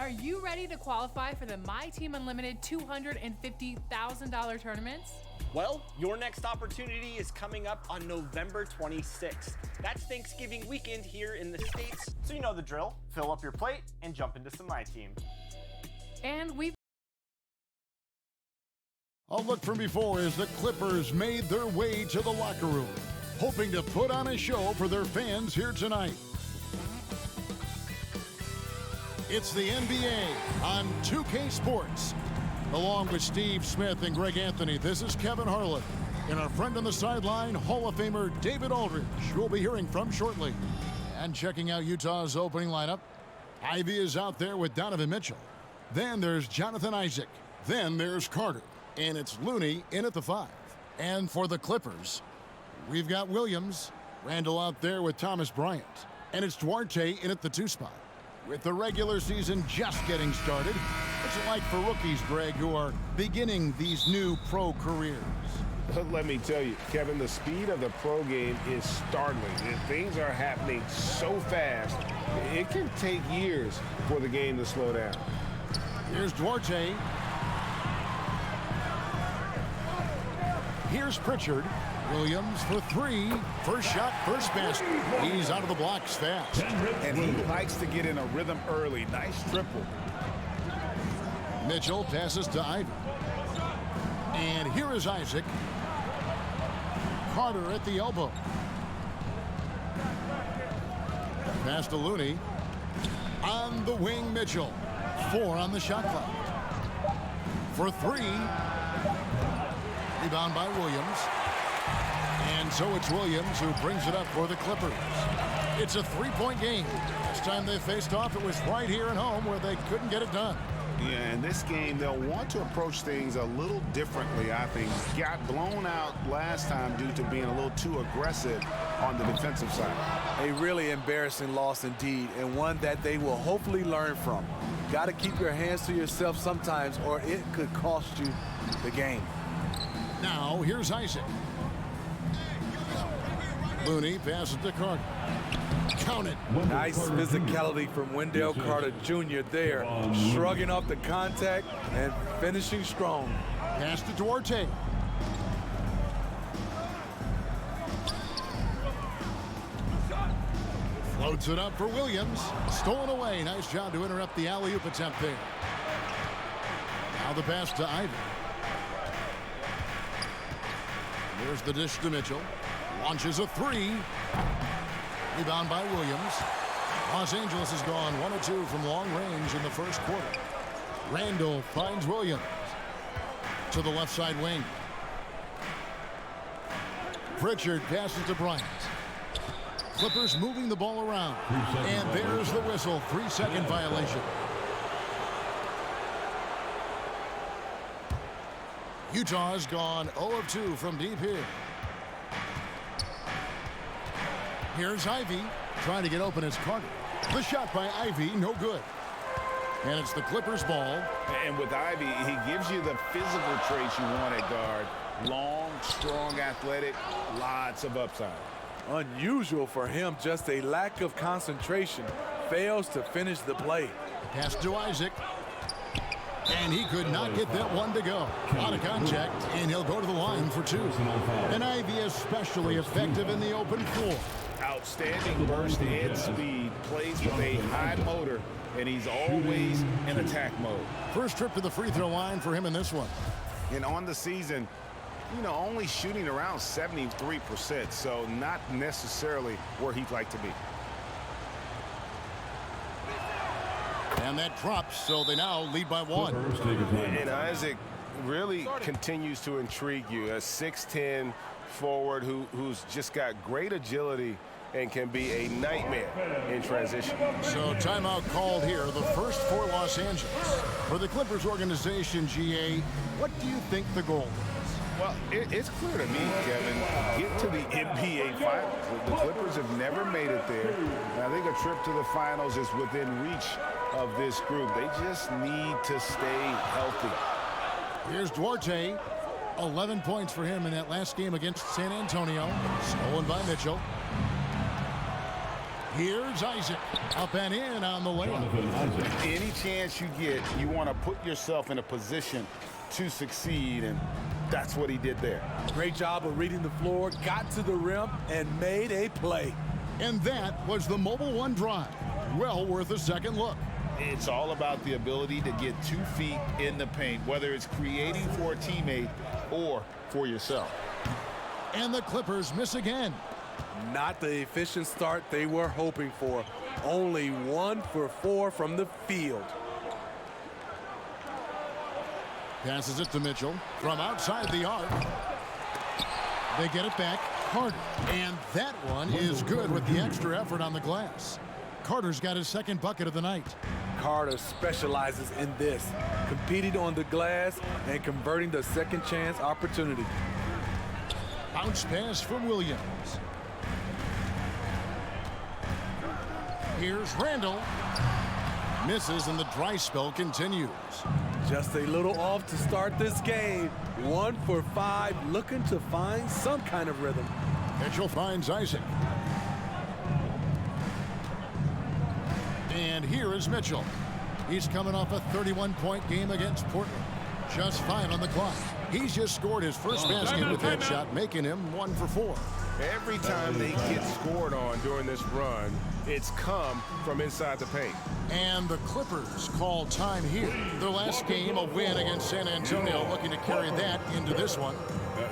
Are you ready to qualify for the My Team Unlimited $250,000 tournaments? Well, your next opportunity is coming up on November 26th. That's Thanksgiving weekend here in the States. So you know the drill. Fill up your plate and jump into some My Team. And we've A look from before as the Clippers made their way to the locker room, hoping to put on a show for their fans here tonight. It's the NBA on 2K Sports. Along with Steve Smith and Greg Anthony, this is Kevin Harlan. And our friend on the sideline, Hall of Famer David Aldridge, who we'll be hearing from shortly. And checking out Utah's opening lineup, Ivey is out there with Donovan Mitchell. Then there's Jonathan Isaac. Then there's Carter. And it's Looney in at the 5. And for the Clippers, we've got Williams, Randall out there with Thomas Bryant. And it's Duarte in at the 2 spot. With the regular season just getting started, what's it like for rookies, Greg, who are beginning these new pro careers? Let me tell you, Kevin, the speed of the pro game is startling. And things are happening so fast, it can take years for the game to slow down. Here's Duarte. Here's Pritchard. Williams for 3. First shot, first basket. He's out of the blocks fast. And he likes to get in a rhythm early. Nice triple. Mitchell passes to Ivey. And here is Isaac. Carter at the elbow. Pass to Looney. On the wing, Mitchell. 4 on the shot clock. For 3. Rebound by Williams. And so it's Williams who brings it up for the Clippers. It's a 3-point game. Last time they faced off, it was right here at home where they couldn't get it done. Yeah, in this game, they'll want to approach things a little differently, I think. Got blown out last time due to being a little too aggressive on the defensive side. A really embarrassing loss indeed, and one that they will hopefully learn from. Got to keep your hands to yourself sometimes, or it could cost you the game. Now, here's Isaac. Looney passes to Carter. Count it. Nice physicality from Wendell Carter Jr. there. Shrugging off the contact and finishing strong. Pass to Duarte. Floats it up for Williams. Stolen away. Nice job to interrupt the alley-oop attempt there. Now the pass to Ivey. Here's the dish to Mitchell. Launches a 3. Rebound by Williams. Los Angeles has gone 1 of 2 from long range in the first quarter. Randall finds Williams to the left side wing. Pritchard passes to Bryant. Clippers moving the ball around. And there's the whistle. 3-second violation. Utah has gone 0 of 2 from deep here. Here's Ivey trying to get open as Carter. The shot by Ivey, no good. And it's the Clippers' ball. And with Ivey, he gives you the physical traits you want at guard. Long, strong, athletic, lots of upside. Unusual for him, just a lack of concentration. Fails to finish the play. Pass to Isaac. And he could not get that one to go. Out of contact, and he'll go to the line for 2. And Ivey especially effective in the open floor. Outstanding burst and speed, plays with a high motor, and he's always in attack mode. First trip to the free throw line for him in this one. And on the season, only shooting around 73%, so not necessarily where he'd like to be. And that drops, so they now lead by 1. And Isaac really continues to intrigue you. A 6'10" forward who's just got great agility and can be a nightmare in transition. So timeout called here, the first for Los Angeles. For the Clippers organization, GA, what do you think the goal is? Well, it's clear to me, Kevin, get to the NBA Finals. The Clippers have never made it there. And I think a trip to the Finals is within reach of this group. They just need to stay healthy. Here's Duarte. 11 points for him in that last game against San Antonio. Stolen by Mitchell. Here's Isaac. Up and in on the layup. Any chance you get, you want to put yourself in a position to succeed, and that's what he did there. Great job of reading the floor, got to the rim, and made a play. And that was the Mobile One drive. Well worth a second look. It's all about the ability to get 2 feet in the paint, whether it's creating for a teammate or for yourself. And the Clippers miss again. Not the efficient start they were hoping for. Only 1 for 4 from the field. Passes it to Mitchell from outside the arc. They get it back. Carter. And that one is good with the extra effort on the glass. Carter's got his second bucket of the night. Carter specializes in this, competing on the glass and converting the second chance opportunity. Bounce pass from Williams. Here's Randall. Misses and the dry spell continues. Just a little off to start this game. 1 for 5, looking to find some kind of rhythm. Mitchell finds Isaac. And here is Mitchell. He's coming off a 31-point game against Portland. Just 5 on the clock. He's just scored his first basket with that shot, making him 1 for 4. Every time they get scored on during this run, it's come from inside the paint. And the Clippers call time here. Their last game, a win against San Antonio, looking to carry that into this one.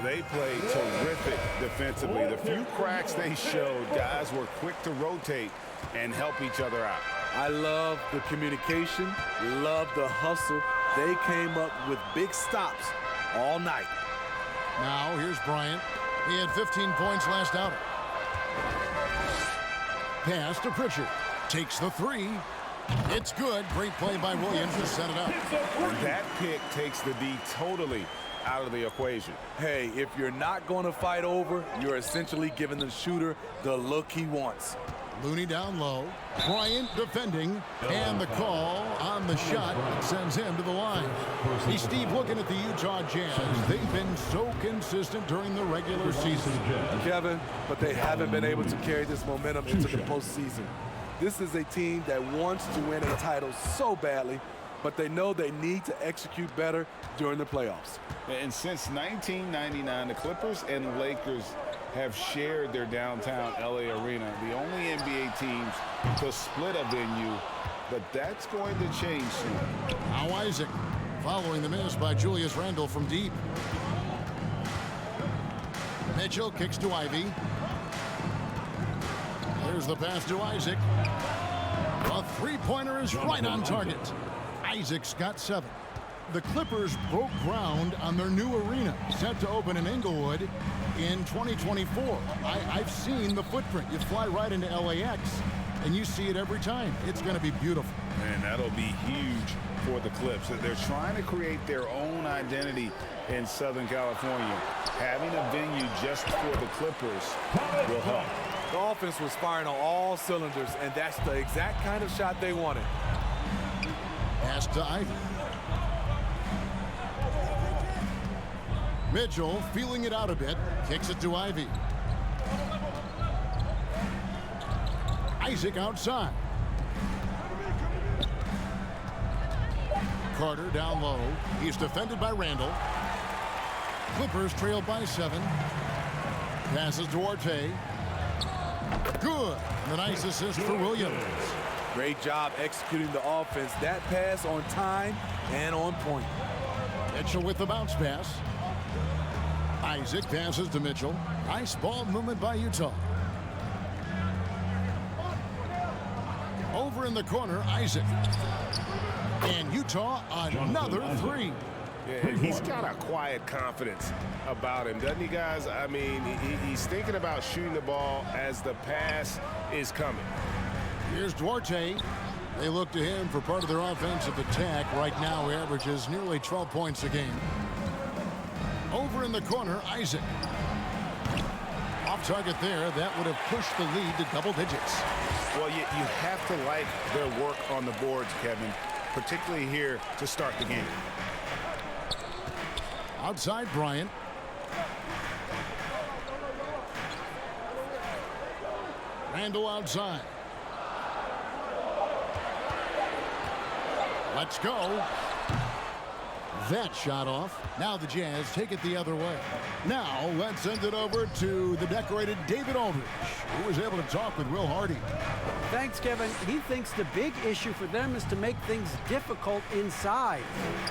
They played terrific defensively. The few cracks they showed, guys were quick to rotate and help each other out. I love the communication, love the hustle. They came up with big stops all night. Now here's Bryant. He had 15 points last outing. Pass to Pritchard. Takes the 3. It's good. Great play by Williams to set it up. And that pick takes the D totally out of the equation. Hey, if you're not going to fight over, you're essentially giving the shooter the look he wants. Looney down low. Bryant defending. And the call on the shot that sends him to the line. Hey, Steve, looking at the Utah Jazz, they've been so consistent during the regular season. Kevin, but they haven't been able to carry this momentum into the postseason. This is a team that wants to win a title so badly, but they know they need to execute better during the playoffs. And since 1999, the Clippers and Lakers have shared their downtown LA arena, the only NBA teams to split a venue, but that's going to change soon. Now Isaac following the miss by Julius Randle from deep. Mitchell kicks to Ivy. There's the pass to Isaac. A three-pointer is right on target. Isaac's got 7. The Clippers broke ground on their new arena, set to open in Inglewood in 2024. I've seen the footprint. You fly right into LAX, and you see it every time. It's going to be beautiful. And that'll be huge for the Clips. They're trying to create their own identity in Southern California. Having a venue just for the Clippers will help. The offense was firing on all cylinders, and that's the exact kind of shot they wanted. Pass to Ivy. Mitchell feeling it out a bit, kicks it to Ivy. Isaac outside. Carter down low. He's defended by Randall. Clippers trail by 7. Passes to Orte. Good. And a nice assist for Williams. Great job executing the offense. That pass on time and on point. Mitchell with the bounce pass. Isaac passes to Mitchell. Nice ball movement by Utah. Over in the corner, Isaac. And Utah another 3. Yeah, he's got a quiet confidence about him, doesn't he, guys? I mean, he's thinking about shooting the ball as the pass is coming. Here's Duarte. They look to him for part of their offensive attack. Right now, he averages nearly 12 points a game. Over in the corner, Isaac. Off target there. That would have pushed the lead to double digits. Well, you have to like their work on the boards, Kevin, particularly here to start the game. Outside Bryant. Randall outside. Let's go. That shot off. Now the Jazz take it the other way. Now let's send it over to the decorated David Aldridge, who was able to talk with Will Hardy. Thanks, Kevin. He thinks the big issue for them is to make things difficult inside.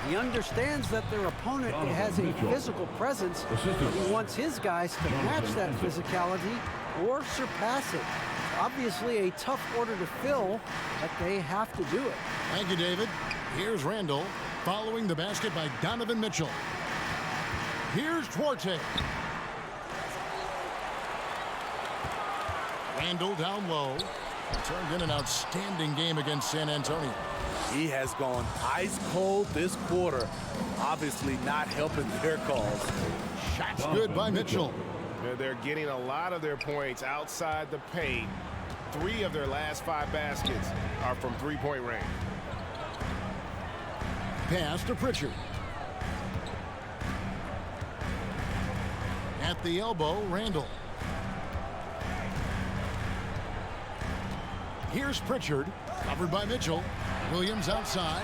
He understands that their opponent has a physical presence. He wants his guys to match that physicality or surpass it. Obviously a tough order to fill, but they have to do it. Thank you, David. Here's Randall following the basket by Donovan Mitchell. Here's Duarte. Randall down low. Turned in an outstanding game against San Antonio. He has gone ice cold this quarter, obviously not helping their cause. Shots good by Mitchell. They're getting a lot of their points outside the paint. 3 of their last 5 baskets are from three-point range. Pass to Pritchard. At the elbow, Randall. Here's Pritchard, covered by Mitchell. Williams outside.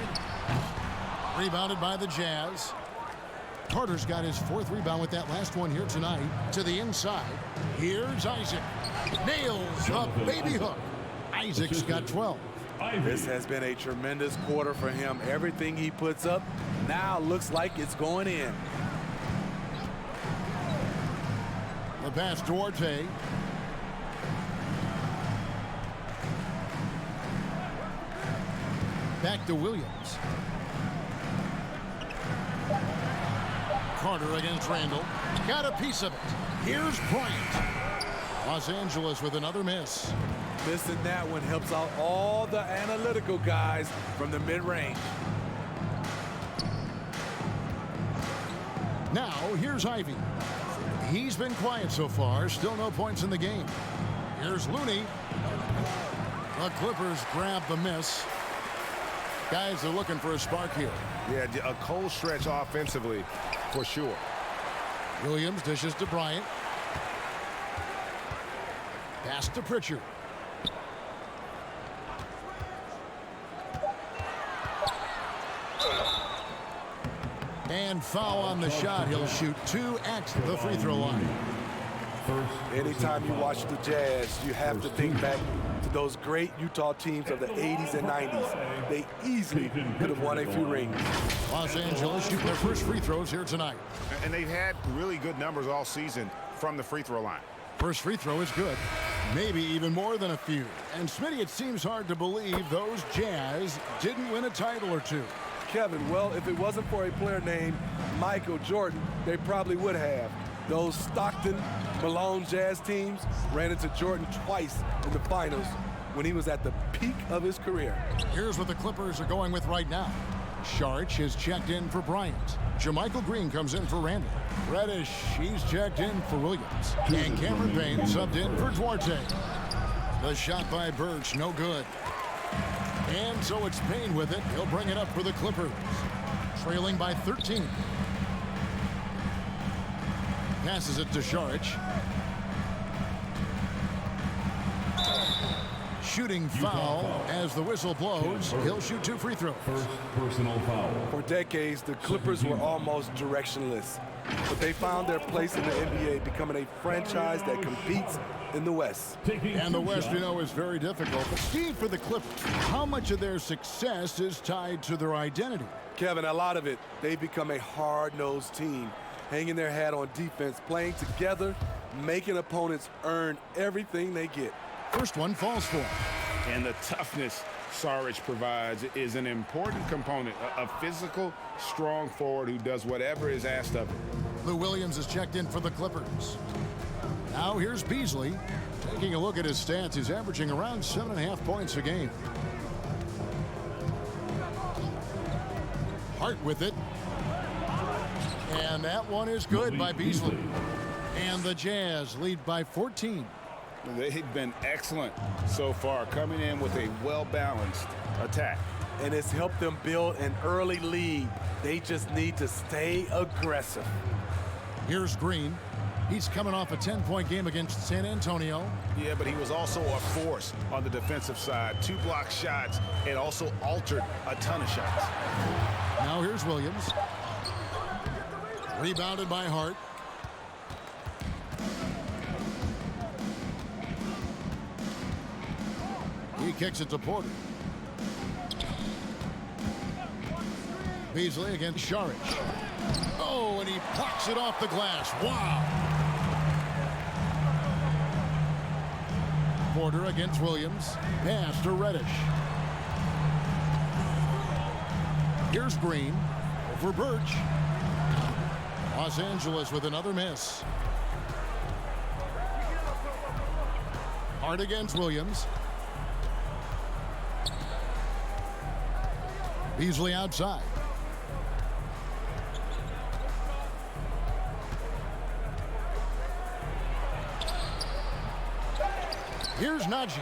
Rebounded by the Jazz. Carter's got his 4th rebound with that last one here tonight. To the inside. Here's Isaac. Nails a baby hook. Isaac's got 12. This has been a tremendous quarter for him. Everything he puts up now looks like it's going in. The pass to Duarte. Back to Williams. Carter against Randall. Got a piece of it. Here's Bryant. Los Angeles with another miss. Missing that one helps out all the analytical guys from the mid-range. Now, here's Ivy. He's been quiet so far. Still no points in the game. Here's Looney. The Clippers grab the miss. Guys are looking for a spark here. Yeah, a cold stretch offensively for sure. Williams dishes to Bryant. Pass to Pritchard. And foul on the shot. He'll shoot 2 at the free throw line. Anytime you watch the Jazz, you have to think back to those great Utah teams of the 80s and 90s. They easily could have won a few rings. Los Angeles shooting their first free throws here tonight. And they've had really good numbers all season from the free throw line. First free throw is good. Maybe even more than a few. And Smitty, it seems hard to believe those Jazz didn't win a title or 2. Kevin, well, if it wasn't for a player named Michael Jordan, they probably would have. Those Stockton, Malone Jazz teams ran into Jordan twice in the finals when he was at the peak of his career. Here's what the Clippers are going with right now. Saric is checked in for Bryant. JaMychal Green comes in for Randall. Reddish, he's checked in for Williams. And Cameron Payne subbed in for Duarte. The shot by Birch, no good. And so it's Payne with it. He'll bring it up for the Clippers. Trailing by 13. Passes it to Saric. Shooting foul as the whistle blows. He'll shoot 2 free throws. First personal foul. For decades, the Clippers were almost directionless, but they found their place in the NBA, becoming a franchise that competes in the West. And the West, you know, is very difficult. But Steve, for the Clippers, how much of their success is tied to their identity? Kevin, a lot of it. They've become a hard-nosed team, hanging their hat on defense, playing together, making opponents earn everything they get. First one falls for him. And the toughness Saric provides is an important component. A physical, strong forward who does whatever is asked of him. Lou Williams is checked in for the Clippers. Now here's Beasley. Taking a look at his stats, he's averaging around 7.5 points a game. Hart with it. And that one is good by Beasley. And the Jazz lead by 14. They've been excellent so far, coming in with a well-balanced attack. And it's helped them build an early lead. They just need to stay aggressive. Here's Green. He's coming off a 10-point game against San Antonio. Yeah, but he was also a force on the defensive side. 2 block shots and also altered a ton of shots. Now here's Williams. Rebounded by Hart. He kicks it to Porter. Beasley against Saric. Oh, and he plucks it off the glass. Wow. Porter against Williams. Pass to Reddish. Here's Green over Birch. Los Angeles with another miss. Hart against Williams. Beasley outside. Here's Najee,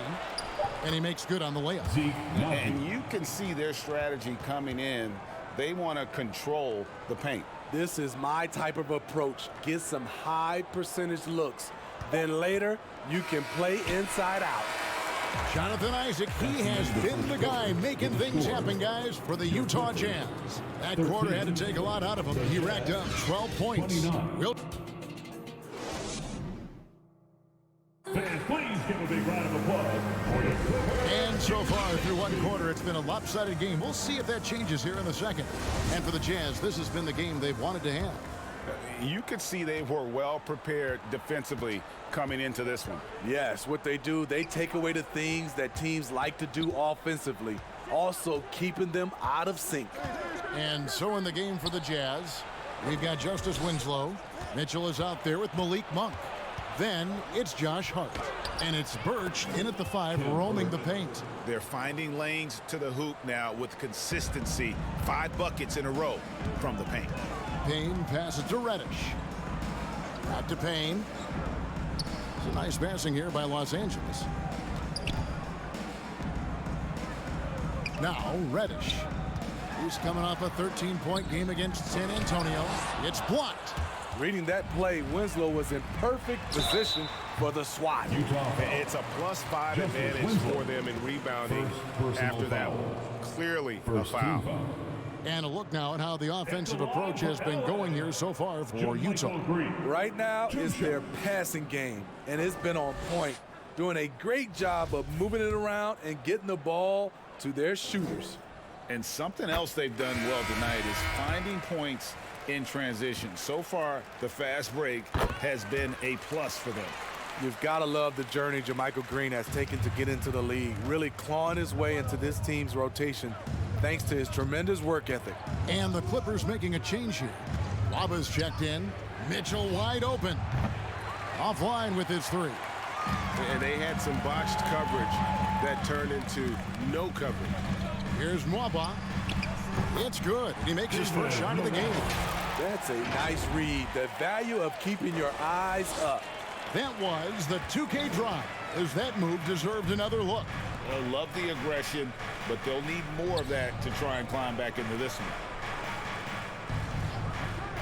and he makes good on the layup. And you can see their strategy coming in. They want to control the paint. This is my type of approach. Get some high percentage looks. Then later, you can play inside out. Jonathan Isaac, he has been the guy making things happen, guys, for the Utah Jazz. That quarter had to take a lot out of him. He racked up 12 points. Please give a big round of applause for the Clippers. And so far through one quarter, it's been a lopsided game. We'll see if that changes here in the second. And for the Jazz, this has been the game they've wanted to have. You could see they were well prepared defensively coming into this one. Yes, what they do, they take away the things that teams like to do offensively, also keeping them out of sync. And so in the game for the Jazz, we've got Justice Winslow. Mitchell is out there with Malik Monk. Then it's Josh Hart. And it's Birch in at the 5, roaming the paint. They're finding lanes to the hoop now with consistency. 5 buckets in a row from the paint. Payne passes to Reddish. Out to Payne. It's a nice passing here by Los Angeles. Now Reddish. He's coming off a 13-point game against San Antonio. It's blocked. Reading that play, Winslow was in perfect position for the swat. It's a +5 advantage for them in rebounding after that one. Clearly a foul. And a look now at how the offensive approach has been going here so far for Utah. Right now is their passing game, and it's been on point, doing a great job of moving it around and getting the ball to their shooters. And something else they've done well tonight is finding points in transition. So far, the fast break has been a plus for them. You've got to love the journey JaMychal Green has taken to get into the league, really clawing his way into this team's rotation thanks to his tremendous work ethic. And the Clippers making a change here. Waba's checked in. Mitchell wide open. Offline with his 3. And they had some botched coverage that turned into no coverage. Here's Mwaba. It's good. He makes his first shot of the game. That's a nice read. The value of keeping your eyes up. That was the 2K drive, as that move deserved another look. They'll love the aggression, but they'll need more of that to try and climb back into this one.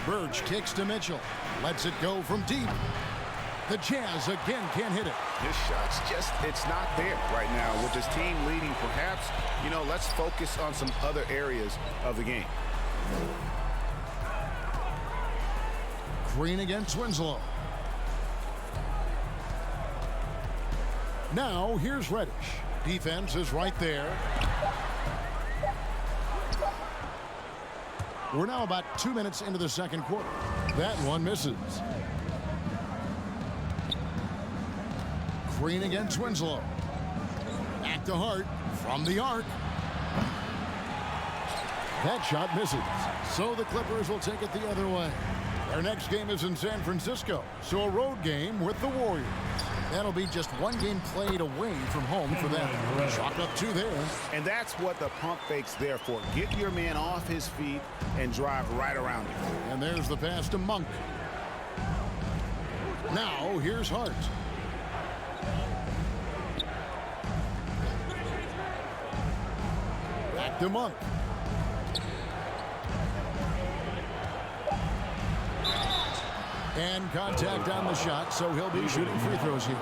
Birch kicks to Mitchell. Lets it go from deep. The Jazz again can't hit it. His shot's just, it's not there right now. With his team leading, perhaps, let's focus on some other areas of the game. Green against Winslow. Now here's Reddish. Defense is right there. We're now about 2 minutes into the second quarter. That one misses. Green against Winslow. Back to Hart from the arc. That shot misses. So the Clippers will take it the other way. Their next game is in San Francisco, so a road game with the Warriors. That'll be just one game played away from home for them. Chalk up 2 there. And that's what the pump fake's there for. Get your man off his feet and drive right around him. And there's the pass to Monk. Now here's Hart. Back to Monk. And contact on the shot, so he'll be shooting free throws here.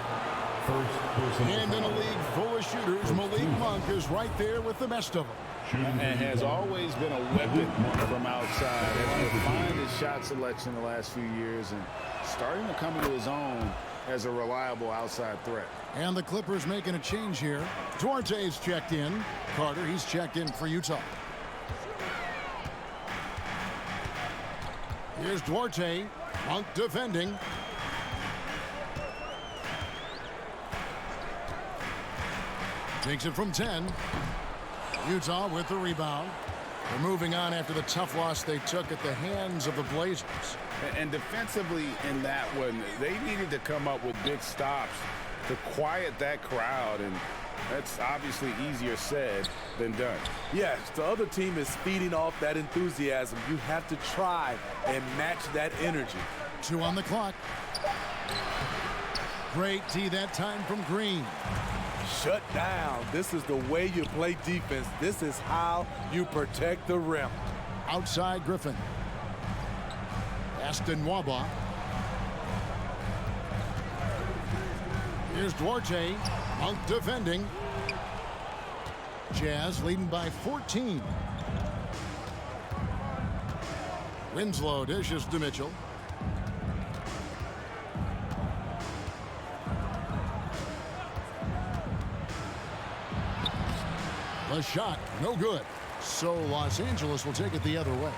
And in a league full of shooters, Malik Monk is right there with the best of them. And has always been a weapon from outside. Has refined his shot selection the last few years and starting to come into his own as a reliable outside threat. And the Clippers making a change here. Duarte's checked in. Carter, he's checked in for Utah. Here's Duarte. Monk defending. Takes it from 10. Utah with the rebound. They're moving on after the tough loss they took at the hands of the Blazers. And defensively in that one, they needed to come up with big stops to quiet that crowd, and that's obviously easier said than done. Yes, the other team is feeding off that enthusiasm. You have to try and match that energy. 2 on the clock. Great D that time from Green. Shut down. This is the way you play defense. This is how you protect the rim. Outside Griffin. Aston Waba. Here's Duarte. Monk defending. Jazz leading by 14. Winslow dishes to Mitchell. The shot, no good. So Los Angeles will take it the other way.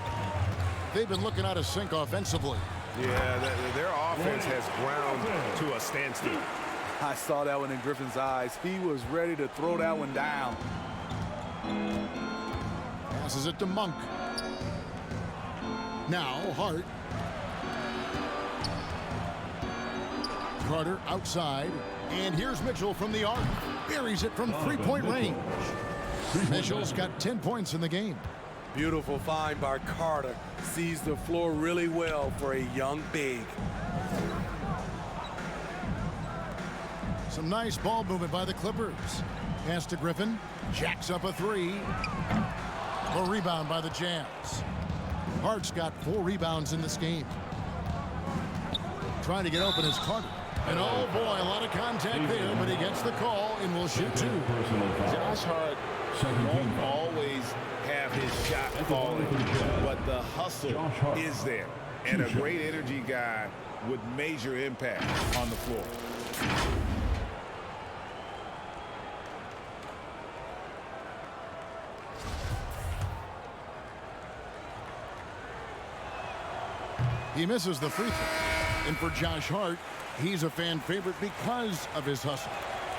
They've been looking out of sync offensively. Yeah, their offense has ground to a standstill. I saw that one in Griffin's eyes. He was ready to throw that one down. Passes it to Monk. Now Hart. Carter outside. And here's Mitchell from the arc. Buries it from three-point range. Mitchell's got 10 points in the game. Beautiful find by Carter. Sees the floor really well for a young big. Some nice ball movement by the Clippers. Pass to Griffin. Jacks up a three. A rebound by the Jazz. Hart's got 4 rebounds in this game. Trying to get open is Carter. And oh boy, a lot of contact there, but he gets the call and will shoot 2. Josh Hart won't always have his shot falling, but the hustle is there. And a great energy guy with major impact on the floor. He misses the free throw. And for Josh Hart, he's a fan favorite because of his hustle.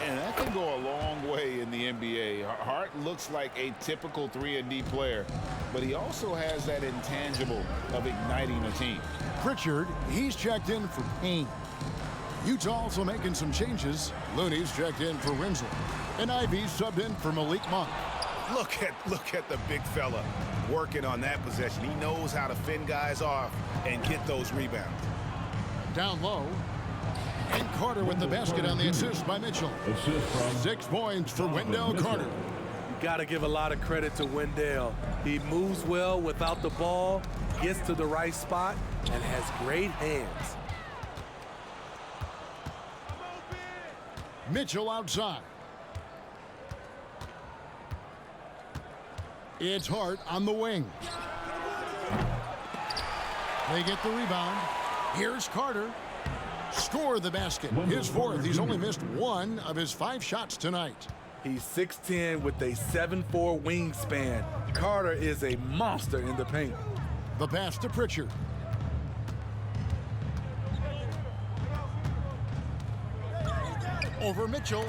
And that can go a long way in the NBA. Hart looks like a typical 3-and-D player, but he also has that intangible of igniting a team. Pritchard, he's checked in for Payne. Utah also making some changes. Looney's checked in for Winslow. And Ivy's subbed in for Malik Monk. Look at the big fella working on that possession. He knows how to fend guys off and get those rebounds. Down low. And Carter with the basket on the assist by Mitchell. 6 points for Wendell Carter. You got to give a lot of credit to Wendell. He moves well without the ball, gets to the right spot, and has great hands. Mitchell outside. It's Hart on the wing. They get the rebound. Here's Carter. Score the basket. His 4th. He's only missed 1 of his 5 shots tonight. He's 6'10" with a 7'4" wingspan. Carter is a monster in the paint. The pass to Pritchard. Over Mitchell.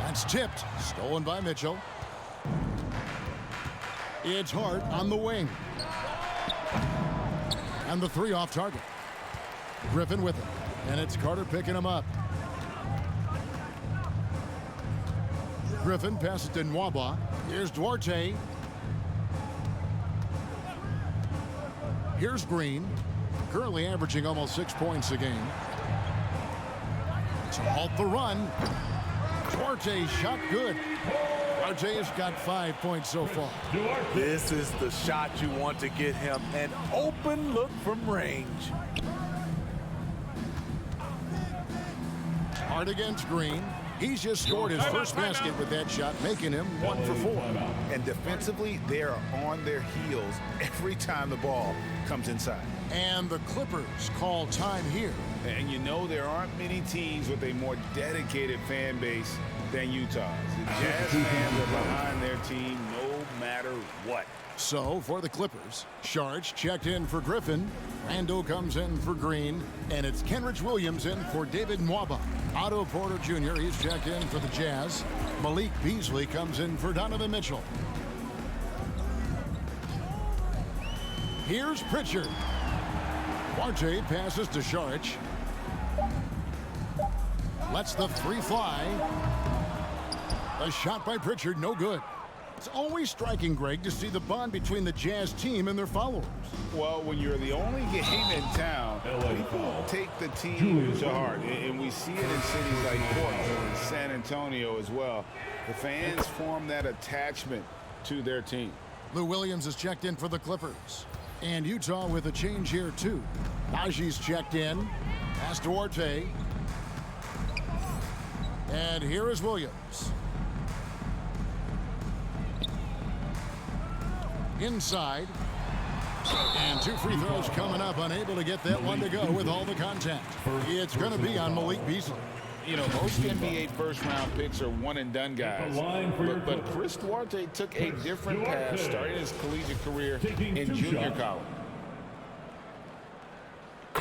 That's tipped. Stolen by Mitchell. It's Hart on the wing. And the 3 off target. Griffin with it. And it's Carter picking him up. Griffin passes to Nwaba. Here's Duarte. Here's Green. Currently averaging almost 6 points a game. To halt the run. Duarte's shot good. Duarte's got 5 points so far. This is the shot you want to get him. An open look from range. Hart against Green. He's just scored his first basket with that shot, making him 1 for 4. And defensively, they are on their heels every time the ball comes inside. And the Clippers call time here. And you know there aren't many teams with a more dedicated fan base than Utah's. The Jazz fans are behind their team no matter what. So for the Clippers, Sharge checked in for Griffin. Randall comes in for Green. And it's Kenrich Williams in for David Nwaba. Otto Porter Jr., he's checked in for the Jazz. Malik Beasley comes in for Donovan Mitchell. Here's Pritchard. Duarte passes to Sharge. Lets the three fly. A shot by Pritchard, no good. It's always striking, Greg, to see the bond between the Jazz team and their followers. Well, when you're the only game in town, people take the team to heart. And we see it in cities like Portland and San Antonio as well. The fans form that attachment to their team. Lou Williams is checked in for the Clippers. And Utah with a change here, too. Najee's checked in. Pass to Duarte. And here is Williams. Inside. And 2 free throws coming up. Unable to get that one to go with all the contact. It's going to be on Malik Beasley. You know, most NBA first-round picks are one-and-done guys. But Chris Duarte took a different path starting his collegiate career in junior college.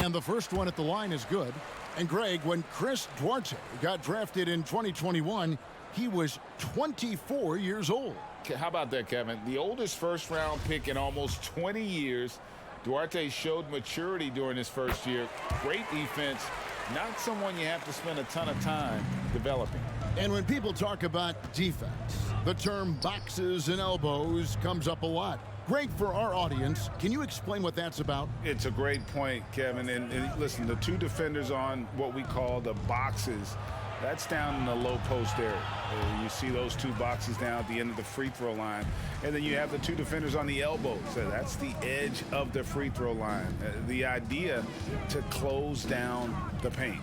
And the first one at the line is good. And Greg, when Chris Duarte got drafted in 2021, he was 24 years old. How about that, Kevin? The oldest first-round pick in almost 20 years. Duarte showed maturity during his first year. Great defense. Not someone you have to spend a ton of time developing. And when people talk about defense, the term boxes and elbows comes up a lot. Great for our audience. Can you explain what that's about? It's a great point, Kevin. And listen, the 2 defenders on what we call the boxes, that's down in the low post area. You see those 2 boxes down at the end of the free throw line. And then you have the 2 defenders on the elbows. So that's the edge of the free throw line. The idea to close down the paint.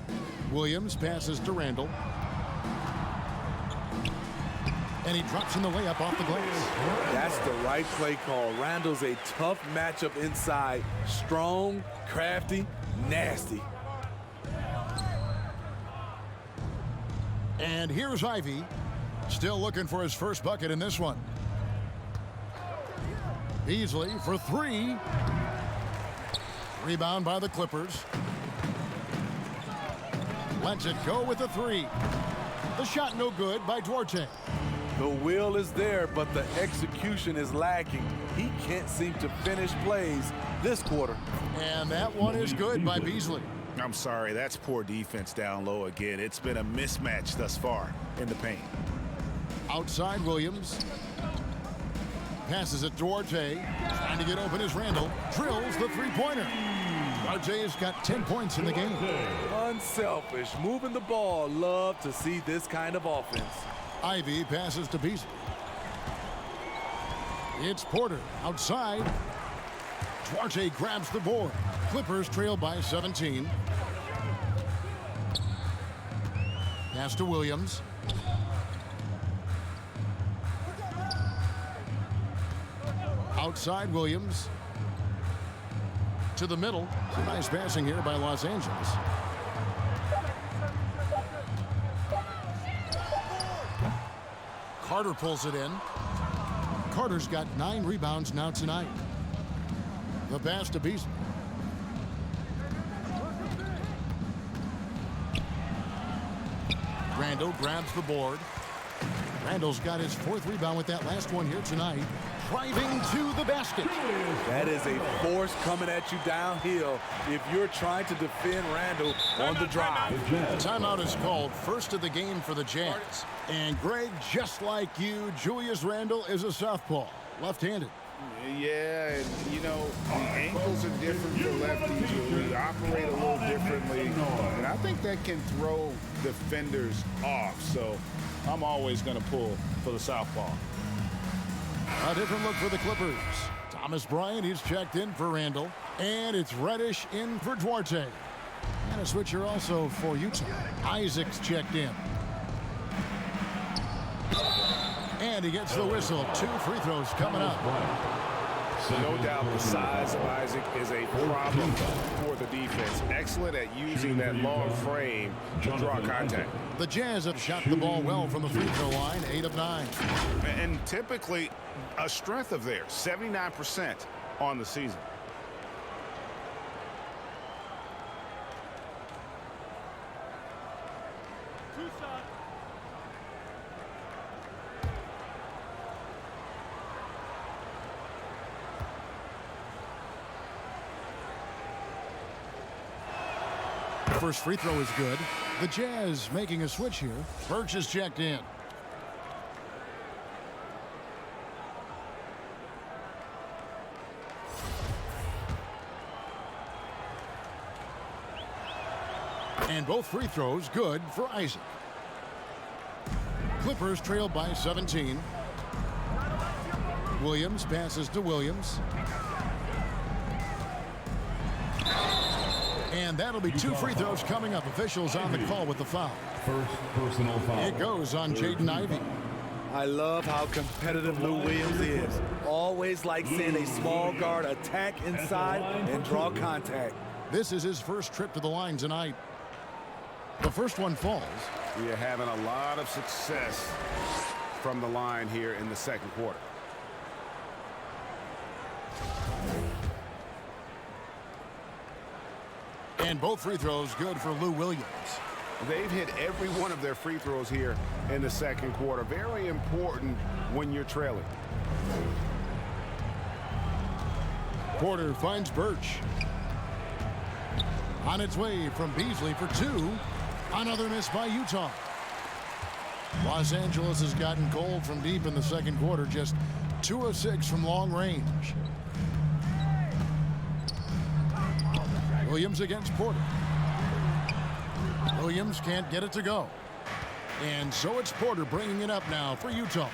Williams passes to Randall. And he drops in the layup off the glass. That's the right play call. Randall's a tough matchup inside. Strong, crafty, nasty. And here's Ivy, still looking for his first bucket in this one. Beasley for 3. Rebound by the Clippers. Lets it go with a 3. The shot no good by Duarte. The will is there, but the execution is lacking. He can't seem to finish plays this quarter. And that one is good by Beasley. I'm sorry, that's poor defense down low again. It's been a mismatch thus far in the paint. Outside Williams. Passes it to Duarte. Trying to get open is Randall. Drills the three-pointer. Duarte's got 10 points in the game. Unselfish, moving the ball. Love to see this kind of offense. Ivy passes to Beasley. It's Porter outside. Duarte grabs the board. Clippers trail by 17. Pass to Williams. Outside Williams. To the middle. Some nice passing here by Los Angeles. Carter pulls it in. Carter's got 9 rebounds now tonight. The pass to Beasley. Randall grabs the board. Randall's got his 4th rebound with that last one here tonight. Driving to the basket. That is a force coming at you downhill if you're trying to defend Randall on the drive. Timeout is called, first of the game for the Jazz. And Greg, just like you, Julius Randall is a southpaw, left-handed. Yeah, and you know, the ankles are different for lefties. We operate a little differently. And I think that can throw defenders off. So I'm always going to pull for the southpaw. A different look for the Clippers. Thomas Bryant, he's checked in for Randall. And it's Reddish in for Duarte. And a switch here also for Utah. Isaac's checked in. And he gets the whistle. 2 free throws coming up. No doubt the size of Isaac is a problem for the defense. Excellent at using that long frame to draw contact. The Jazz have shot the ball well from the free throw line, 8 of 9. And typically a strength of theirs, 79% on the season. First free throw is good. The Jazz making a switch here. Birch is checked in. And both free throws good for Isaac. Clippers trail by 17. Williams passes to Williams. And that'll be 2 free throws coming up. Officials on the call with the foul. First personal foul. It goes on Jaden Ivey. I love how competitive Lou Williams is. Always like seeing a small guard attack inside and draw contact. This is his first trip to the line tonight. The first one falls. We are having a lot of success from the line here in the second quarter. And both free throws good for Lou Williams. They've hit every one of their free throws here in the second quarter. Very important when you're trailing. Porter finds Birch. On its way from Beasley for 2. Another miss by Utah. Los Angeles has gotten cold from deep in the second quarter. Just 2 of 6 from long range. Williams against Porter. Williams can't get it to go. And so it's Porter bringing it up now for Utah.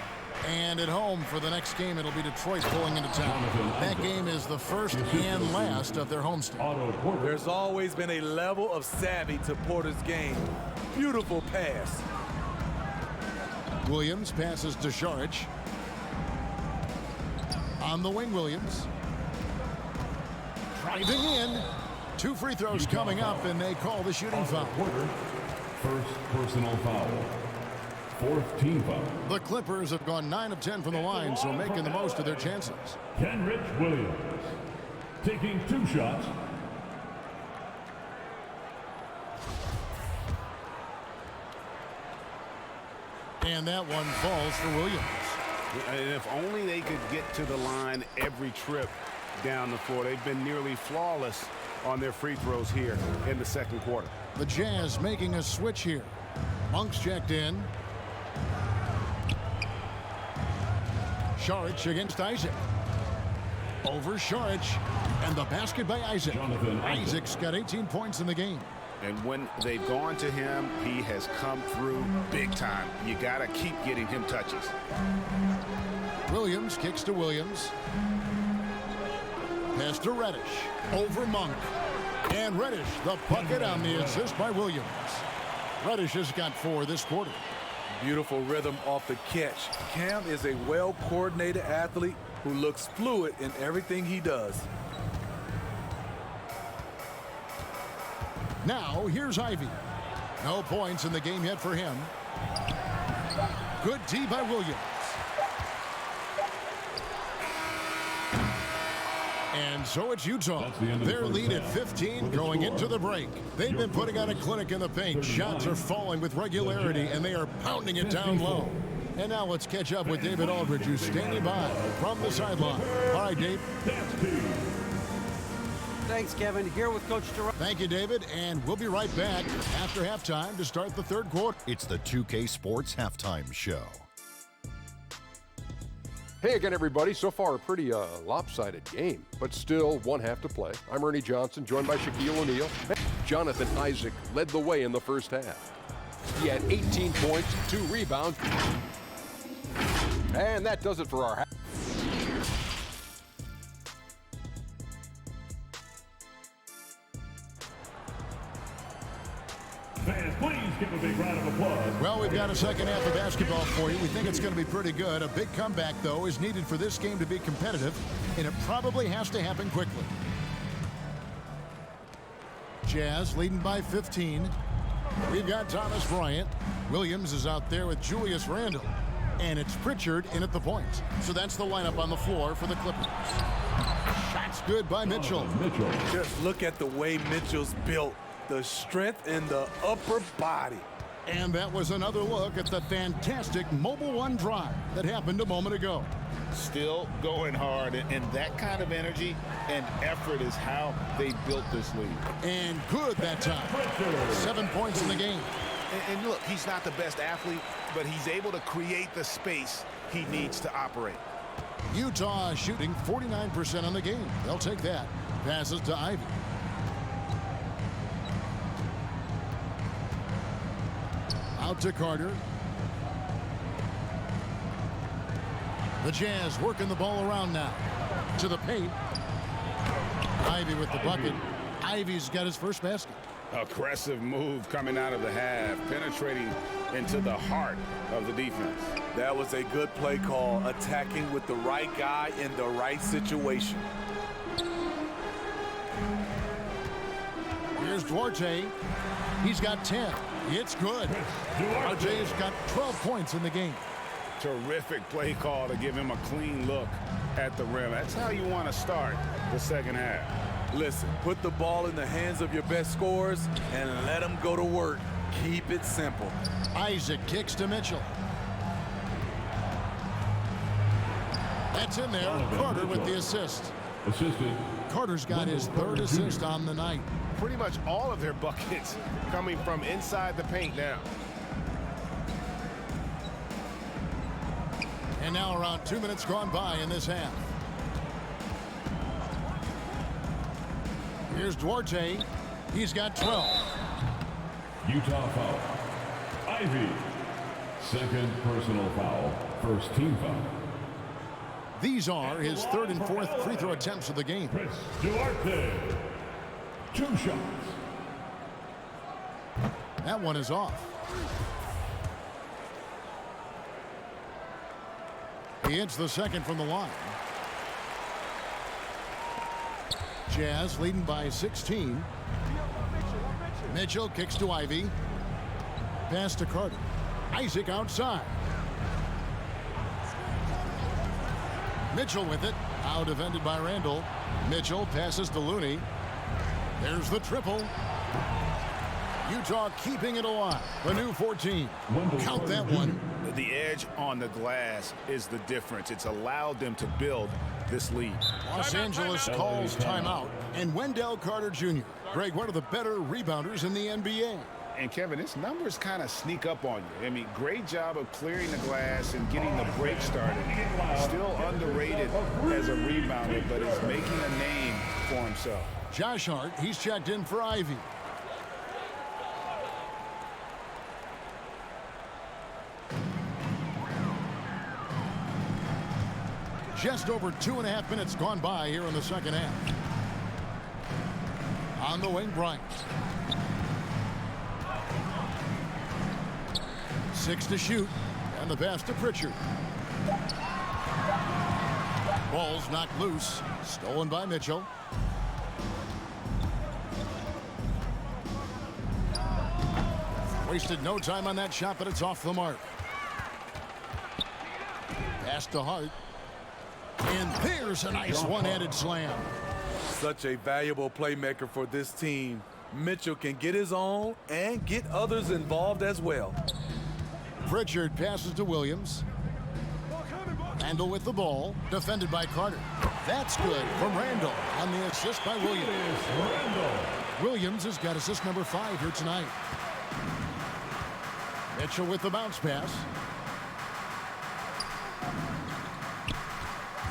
And at home for the next game, it'll be Detroit pulling into town. That game is the first and last of their homestand. There's always been a level of savvy to Porter's game. Beautiful pass. Williams passes to Šarić. On the wing, Williams. Driving in. 2 free throws coming up, and they call the shooting foul. First personal foul. 4th team foul. The Clippers have gone 9 of 10 from the line, so making the most of their chances. Kenrich Williams taking 2 shots. And that one falls for Williams. And if only they could get to the line every trip down the floor. They've been nearly flawless on their free throws here in the second quarter. The Jazz making a switch here. Monk's checked in. Šarić against Isaac. Over Šarić. And the basket by Isaac. Isaac's got 18 points in the game. And when they've gone to him, he has come through big time. You got to keep getting him touches. Williams kicks to Williams. Pass to Reddish. Over Monk. And Reddish, the bucket on the assist by Williams. Reddish has got 4 this quarter. Beautiful rhythm off the catch. Cam is a well-coordinated athlete who looks fluid in everything he does. Now, here's Ivey. No points in the game yet for him. Good D by Williams. And so it's Utah. Their lead at 15 going into the break. They've been putting on a clinic in the paint. Shots are falling with regularity, and they are pounding it down low. And now let's catch up with David Aldridge, who's standing by from the sideline. All right, Dave. Thanks, Kevin. Here with Coach Durant. Thank you, David. And we'll be right back after halftime to start the third quarter. It's the 2K Sports Halftime Show. Hey again, everybody. So far, a pretty lopsided game, but still 1 half to play. I'm Ernie Johnson, joined by Shaquille O'Neal. Jonathan Isaac led the way in the first half. He had 18 points, 2 rebounds. And that does it for our half. We've got a second half of basketball for you. We think it's going to be pretty good. A big comeback, though, is needed for this game to be competitive, and it probably has to happen quickly. Jazz leading by 15. We've got Thomas Bryant. Williams is out there with Julius Randle. And it's Pritchard in at the point. So that's the lineup on the floor for the Clippers. Shots good by Mitchell. Just look at the way Mitchell's built. The strength in the upper body. And that was another look at the fantastic Mobile One drive that happened a moment ago. Still going hard, and that kind of energy and effort is how they built this lead. And good that time. 7 points in the game. And look, he's not the best athlete, but he's able to create the space he needs to operate. Utah shooting 49% on the game. They'll take that. Passes to Ivy. Out to Carter. The Jazz working the ball around now. To the paint. Ivy with the bucket. Ivy's got his first basket. Aggressive move coming out of the half, penetrating into the heart of the defense. That was a good play call, attacking with the right guy in the right situation. Here's Duarte. He's got 10. It's good. RJ's got 12 points in the game. Terrific play call to give him a clean look at the rim. That's how you want to start the second half. Listen, put the ball in the hands of your best scorers and let them go to work. Keep it simple. Isaac kicks to Mitchell. That's in there. Carter with the assist. Carter's got his third assist on the night. Pretty much all of their buckets coming from inside the paint now. And now around 2 minutes gone by in this half. Here's Duarte. He's got 12. Utah foul. Ivy. Second personal foul. First team foul. These are his third and fourth free throw attempts of the game. Chris Duarte. 2 shots. That one is off. He hits the second from the line. Jazz leading by 16. Mitchell kicks to Ivy. Pass to Carter. Isaac outside. Mitchell with it. Out defended by Randle. Mitchell passes to Looney. There's the triple. Utah keeping it alive. The new 14. Count that one. The edge on the glass is the difference. It's allowed them to build this lead. Los Angeles calls timeout. And Wendell Carter Jr., Greg, one of the better rebounders in the NBA. And Kevin, his numbers kind of sneak up on you. I mean, great job of clearing the glass and getting the break started. Still underrated as a rebounder, but is making a name for himself. Josh Hart, he's checked in for Ivy. Just over 2.5 minutes gone by here in the second half. On the wing, Bryant. 6 to shoot. And the pass to Pritchard. Ball's knocked loose. Stolen by Mitchell. Wasted no time on that shot, but it's off the mark. Pass to Hart. And there's a nice one-handed slam. Such a valuable playmaker for this team. Mitchell can get his own and get others involved as well. Pritchard passes to Williams. Randle with the ball, defended by Carter. That's good from Randle on the assist by Williams. Williams has got assist number 5 here tonight. Mitchell with the bounce pass.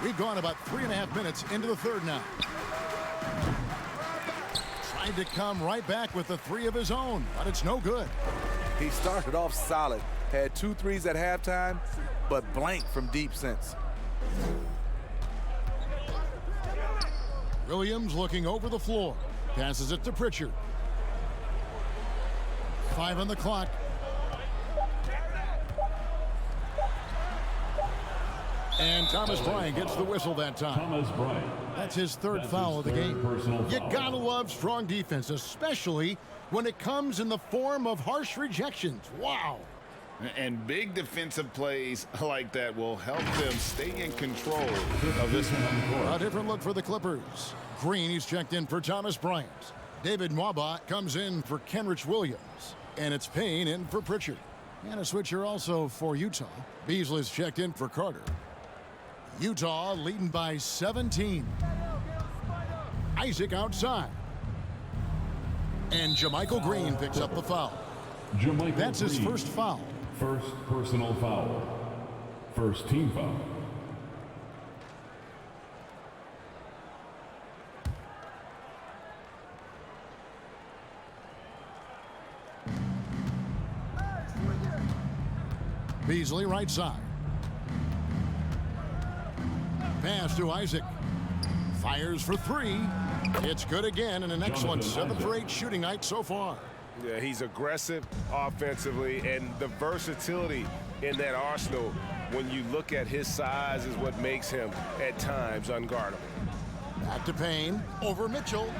We've gone about 3.5 minutes into the third now. Tried to come right back with the 3 of his own, but it's no good. He started off solid, had 2 threes at halftime, but blank from deep since. Williams looking over the floor. Passes it to Pritchard. 5 on the clock. And Thomas Bryant gets the whistle that time. Thomas Bryant. That's his third foul of the game. You gotta love strong defense, especially when it comes in the form of harsh rejections. Wow. And big defensive plays like that will help them stay in control of this one. A different look for the Clippers. Green, he's checked in for Thomas Bryant. David Nwaba comes in for Kenrich Williams. And it's Payne in for Pritchard. And a switcher also for Utah. Beasley's checked in for Carter. Utah leading by 17. Isaac outside. And JaMychal Green picks up the foul. That's his first foul. First personal foul. First team foul. Beasley right side. Pass to Isaac. Fires for three. It's good again, and an excellent 7 for 8 shooting night so far. Yeah, he's aggressive offensively, and the versatility in that arsenal, when you look at his size, is what makes him at times unguardable. Back to Payne. Over Mitchell.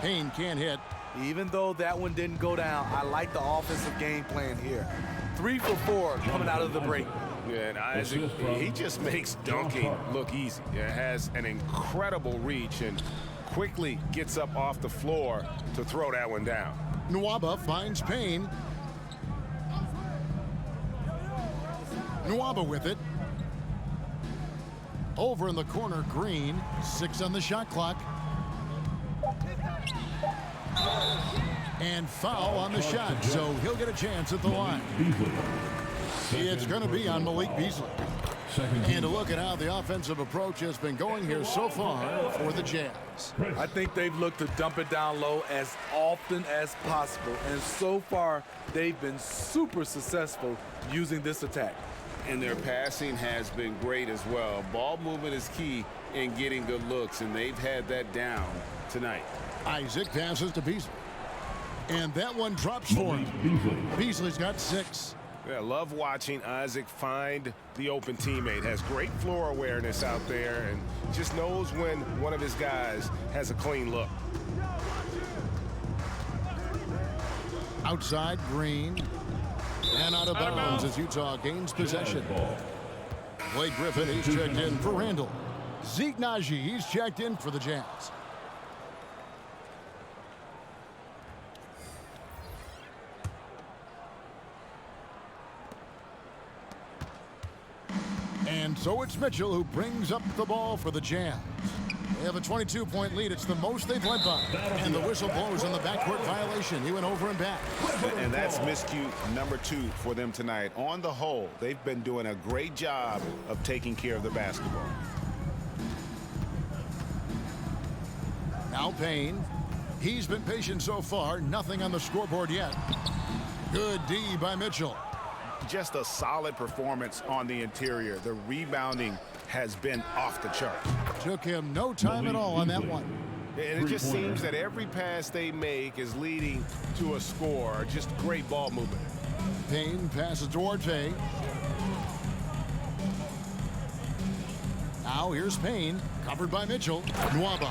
Payne can't hit. Even though that one didn't go down, I like the offensive game plan here. 3 for 4 coming out of the break. Yeah, and Isaac, he just makes dunking look easy. Yeah, has an incredible reach and quickly gets up off the floor to throw that one down. Nwaba finds Payne. Nwaba with it. Over in the corner, Green. 6 on the shot clock. And foul on the shot, so he'll get a chance at the line. It's going to be on Malik Beasley. And a look at how the offensive approach has been going here so far for the Jazz. I think they've looked to dump it down low as often as possible. And so far, they've been super successful using this attack. And their passing has been great as well. Ball movement is key in getting good looks, and they've had that down tonight. Isaac passes to Beasley. And that one drops for him. Beasley's got 6. Yeah, love watching Isaac find the open teammate. Has great floor awareness out there and just knows when one of his guys has a clean look. Outside, Green. And out of bounds as Utah gains possession. Blake Griffin, he's checked in for Randall. Zeke Naji, he's checked in for the Jazz. And so it's Mitchell who brings up the ball for the Jazz. They have a 22-point lead. It's the most they've led by. And the whistle blows on the backcourt violation. He went over and back. And that's miscue number 2 for them tonight. On the whole, they've been doing a great job of taking care of the basketball. Now Payne. He's been patient so far. Nothing on the scoreboard yet. Good D by Mitchell. Just a solid performance on the interior. The rebounding has been off the chart. Took him no time at all on that one. And it just seems that every pass they make is leading to a score. Just great ball movement. Payne passes to Duarte. Now here's Payne, covered by Mitchell. Nwaba.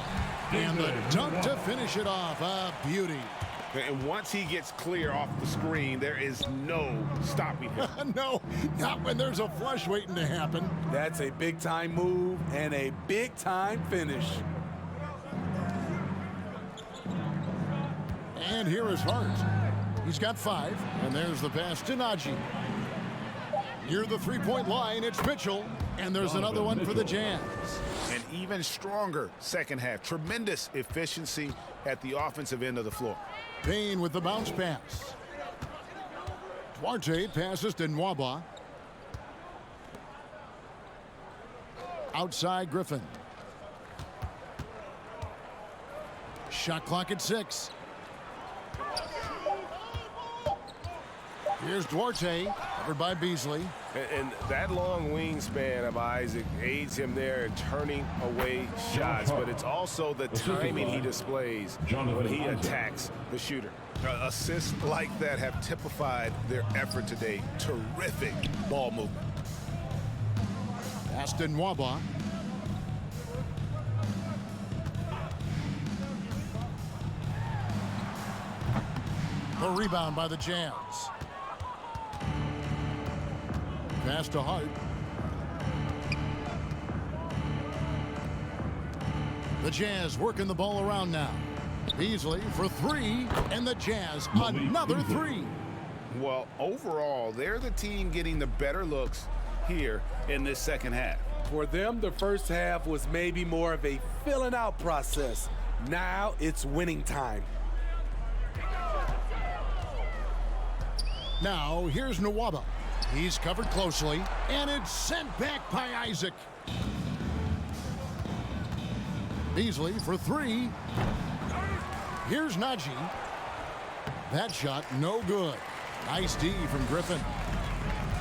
And the dunk to finish it off. A beauty. And once he gets clear off the screen, there is no stopping him. No, not when there's a flush waiting to happen. That's a big-time move and a big-time finish. And here is Hart. He's got 5, and there's the pass to Naji. Near the three-point line, it's Mitchell, and there's another one for the Jazz. An even stronger second half. Tremendous efficiency at the offensive end of the floor. Payne with the bounce pass. Duarte passes to Nwaba. Outside Griffin. Shot clock at 6. Here's Duarte, covered by Beasley. And that long wingspan of Isaac aids him there in turning away shots, but it's also the timing he displays when he attacks the shooter. Assists like that have typified their effort today. Terrific ball movement. Aston Nwaba. The rebound by the Jazz. Pass to Hart. The Jazz working the ball around now. Beasley for three, and the Jazz another three. Well, overall, they're the team getting the better looks here in this second half. For them, the first half was maybe more of a filling out process. Now it's winning time. Now here's Nwaba. He's covered closely, and it's sent back by Isaac. Beasley for three. Here's Najee. That shot no good. Nice D from Griffin.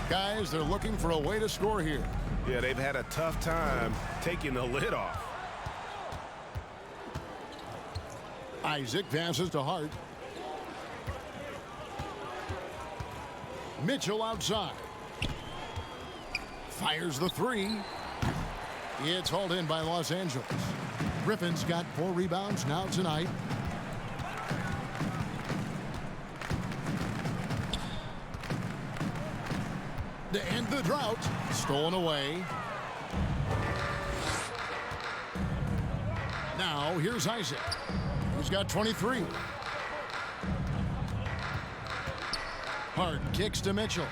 Guys, they're looking for a way to score here. Yeah, they've had a tough time taking the lid off. Isaac passes to Hart. Mitchell outside. Fires the three. It's hauled in by Los Angeles. Griffin's got 4 rebounds now tonight. To end the drought. Stolen away. Now here's Isaac. He's got 23. Hart kicks to Mitchell.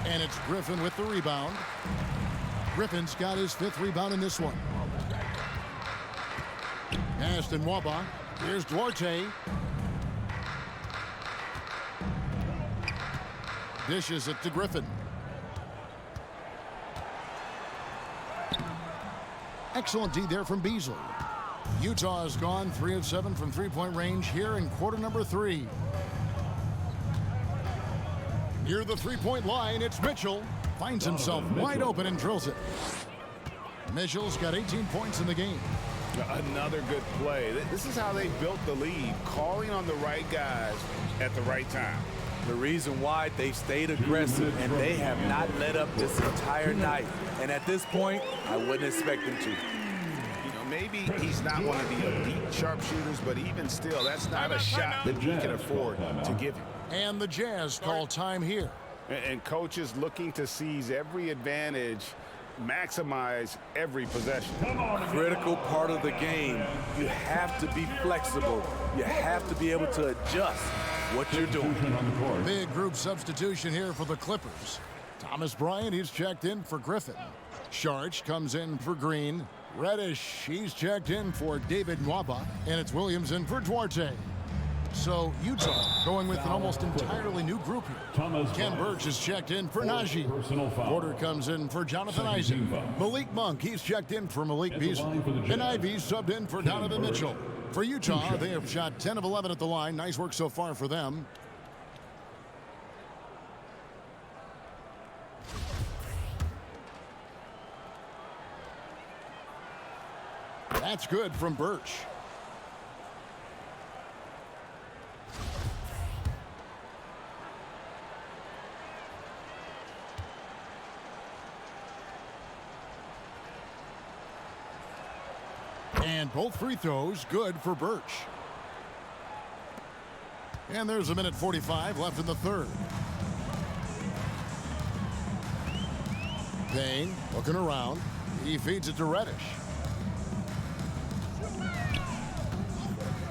And it's Griffin with the rebound. Griffin's got his 5th rebound in this one. Aston Nwaba. Here's Duarte. Dishes it to Griffin. Excellent D there from Beasley. Utah has gone 3 of 7 from three-point range here in quarter number 3. Near the three-point line, it's Mitchell. Finds himself wide open and drills it. Mitchell's got 18 points in the game. Another good play. This is how they built the lead, calling on the right guys at the right time. The reason why they've stayed aggressive and they have not let up this entire night. And at this point, I wouldn't expect them to. You know, maybe he's not one of the elite sharpshooters, but even still, that's not a shot that he can afford to give him. And the Jazz call time here. And coaches looking to seize every advantage, maximize every possession. Critical part of the game. You have to be flexible. You have to be able to adjust what you're doing. Big group substitution here for the Clippers. Thomas Bryant, he's checked in for Griffin. Sharch comes in for Green. Reddish, he's checked in for David Nwaba. And it's Williams in for Duarte. So Utah going with an almost entirely new group here. Ken Birch is checked in for Najee. Porter comes in for Jonathan Isaac. Malik Monk, he's checked in for Malik Beasley. And Ivy subbed in for Donovan Mitchell. For Utah, they have shot 10 of 11 at the line. Nice work so far for them. That's good from Birch. And both free throws good for Birch. And there's 1:45 left in the third. Payne looking around. He feeds it to Reddish.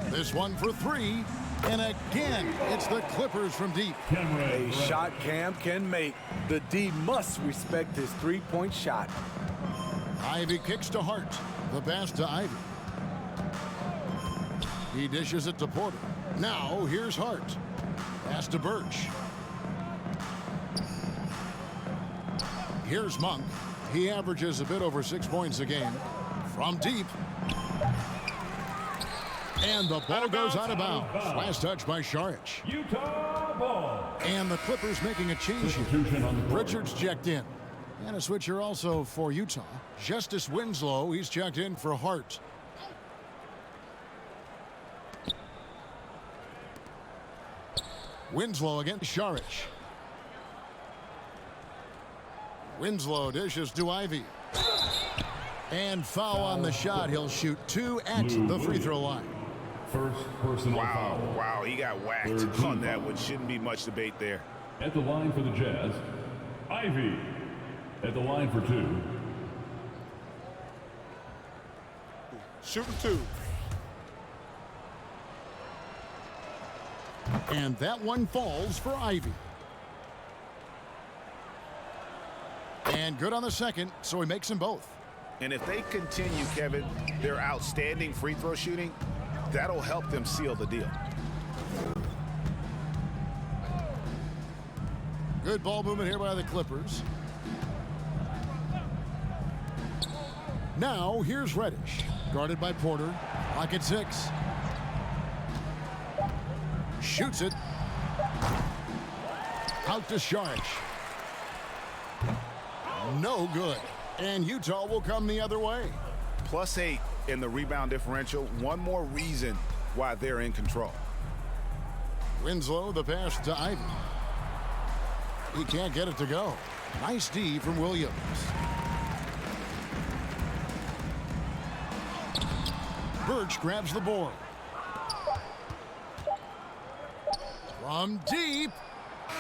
This one for 3. And again, it's the Clippers from deep. A shot Cam can make. The D must respect his three-point shot. Ivy kicks to Hart. The pass to Ivy. He dishes it to Porter. Now here's Hart. Pass to Birch. Here's Monk. He averages a bit over 6 points a game. From deep. And the ball goes out of bounds. Last touch by Saric. Utah ball. And the Clippers making a change here. Richards checked in. And a switcher also for Utah. Justice Winslow, he's checked in for Hart. Winslow against Saric. Winslow dishes to Ivey. And foul on the shot. He'll shoot 2 at the free throw line. First personal foul. Wow, he got whacked on that one. Shouldn't be much debate there. At the line for the Jazz, Ivey. At the line for 2. Shooting 2. And that one falls for Ivey. And good on the second, so he makes them both. And if they continue, Kevin, their outstanding free throw shooting, that'll help them seal the deal. Good ball movement here by the Clippers. Now here's Reddish, guarded by Porter. Clock at 6. Shoots it. Out to Saric. No good. And Utah will come the other way. +8 in the rebound differential. One more reason why they're in control. Winslow, the pass to Ivey. He can't get it to go. Nice D from Williams. Birch grabs the board. From deep.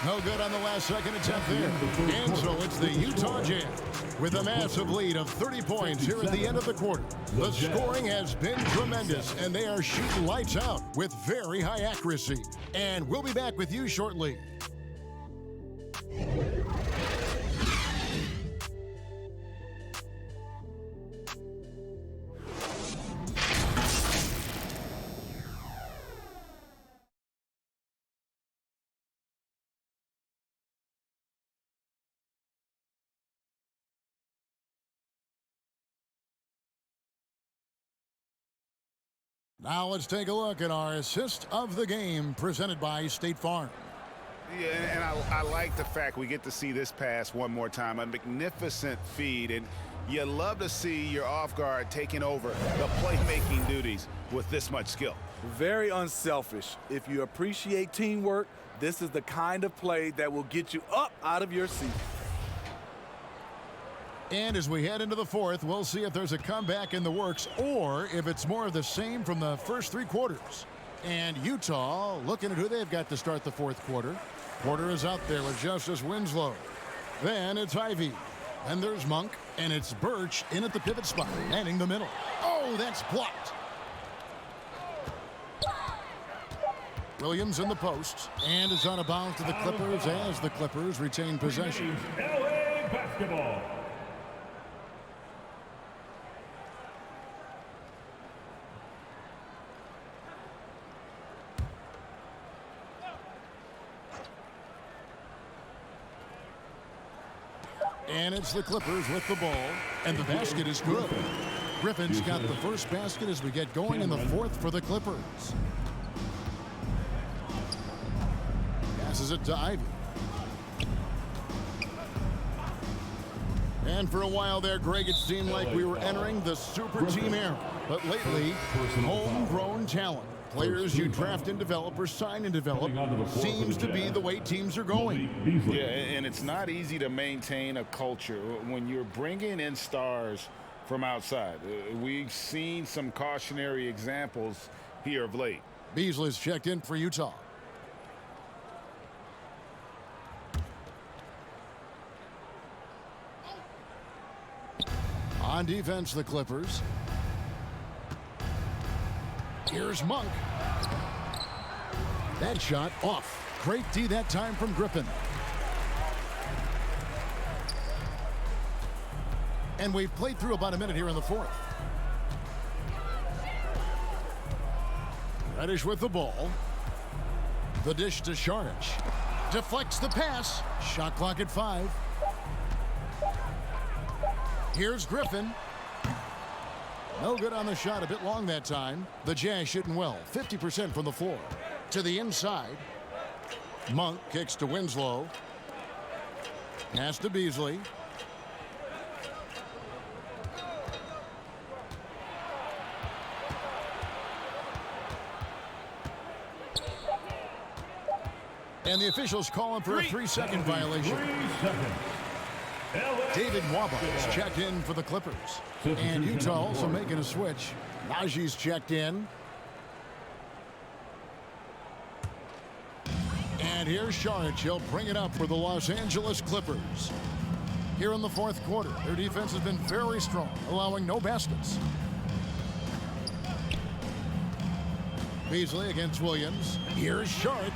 No good on the last second attempt there. And so it's the Utah Jazz with a massive lead of 30 points here at the end of the quarter. The scoring has been tremendous, and they are shooting lights out with very high accuracy. And we'll be back with you shortly. Now let's take a look at our assist of the game presented by State Farm. Yeah, and I like the fact we get to see this pass one more time. A magnificent feed, and you love to see your off guard taking over the playmaking duties with this much skill. Very unselfish. If you appreciate teamwork, this is the kind of play that will get you up out of your seat. And as we head into the fourth, we'll see if there's a comeback in the works or if it's more of the same from the first 3 quarters. And Utah looking at who they've got to start the fourth quarter. Porter is out there with Justice Winslow. Then it's Ivey. Then there's Monk. And it's Birch in at the pivot spot, manning the middle. Oh, that's blocked. Williams in the post. And is out of bounds to the Clippers as the Clippers retain possession. LA basketball. And it's the Clippers with the ball. And the basket is good. Griffin's got the first basket as we get going in the fourth for the Clippers. Passes it to Ivey. And for a while there, Greg, it seemed like we were entering the super team era. But lately, homegrown talent. Players you draft and develop or sign and develop seems to be the way teams are going. Yeah, and it's not easy to maintain a culture when you're bringing in stars from outside. We've seen some cautionary examples here of late. Beasley's checked in for Utah. On defense, the Clippers. Here's Monk. That shot off. Great D that time from Griffin. And we've played through about a minute here in the fourth. Reddish with the ball. The dish to Saric. Deflects the pass. Shot clock at 5. Here's Griffin. No good on the shot, a bit long that time. The Jazz shooting well, 50% from the floor. To the inside. Monk kicks to Winslow. Pass to Beasley. And the officials calling for a 3-second violation. 3 seconds. David Waba's checked in for the Clippers. And Utah also making a switch. Najee's checked in. And here's Saric. He'll bring it up for the Los Angeles Clippers. Here in the fourth quarter, their defense has been very strong, allowing no baskets. Beasley against Williams. Here's Saric.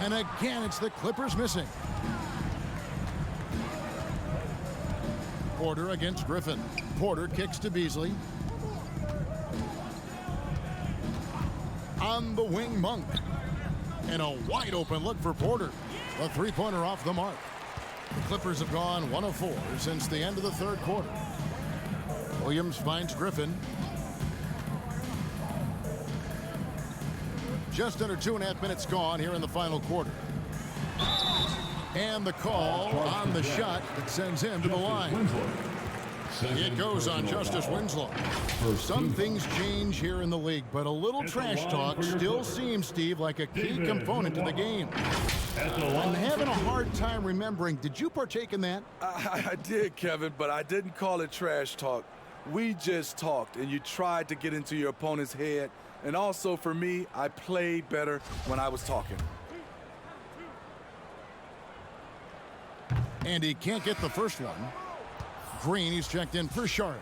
And again, it's the Clippers missing. Porter against Griffin. Porter kicks to Beasley. On the wing, Monk. And a wide open look for Porter. A three-pointer off the mark. The Clippers have gone 1 of 4 since the end of the third quarter. Williams finds Griffin. Just under 2.5 minutes gone here in the final quarter. And the call on the shot that sends him to the line. It goes on Justice Winslow. Some things change here in the league, but a little trash talk still seems, Steve, like a key component to the game. I'm having a hard time remembering. Did you partake in that? I did, Kevin, but I didn't call it trash talk. We just talked, and you tried to get into your opponent's head. And also, for me, I played better when I was talking. And he can't get the first one. Green, he's checked in for Saric.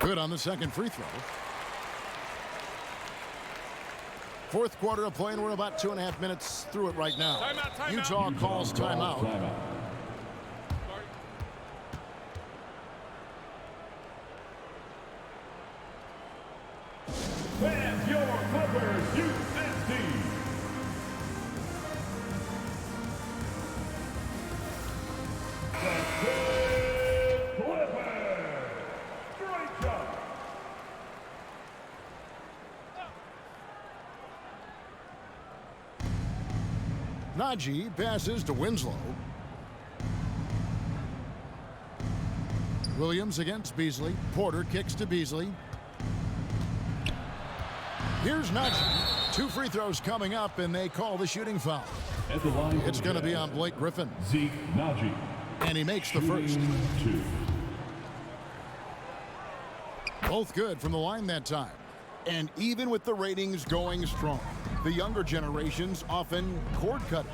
Good on the second free throw. Fourth quarter of play, and we're about 2.5 minutes through it right now. Timeout. Utah calls timeout. And your Clippers, USC. Najee passes to Winslow. Williams against Beasley. Porter kicks to Beasley. Here's Najee. 2 free throws coming up, and they call the shooting foul. At the line, it's going to be on Blake Griffin. Zeke Naji. And he makes the first. 2. Both good from the line that time. And even with the ratings going strong, the younger generations often cord cutting.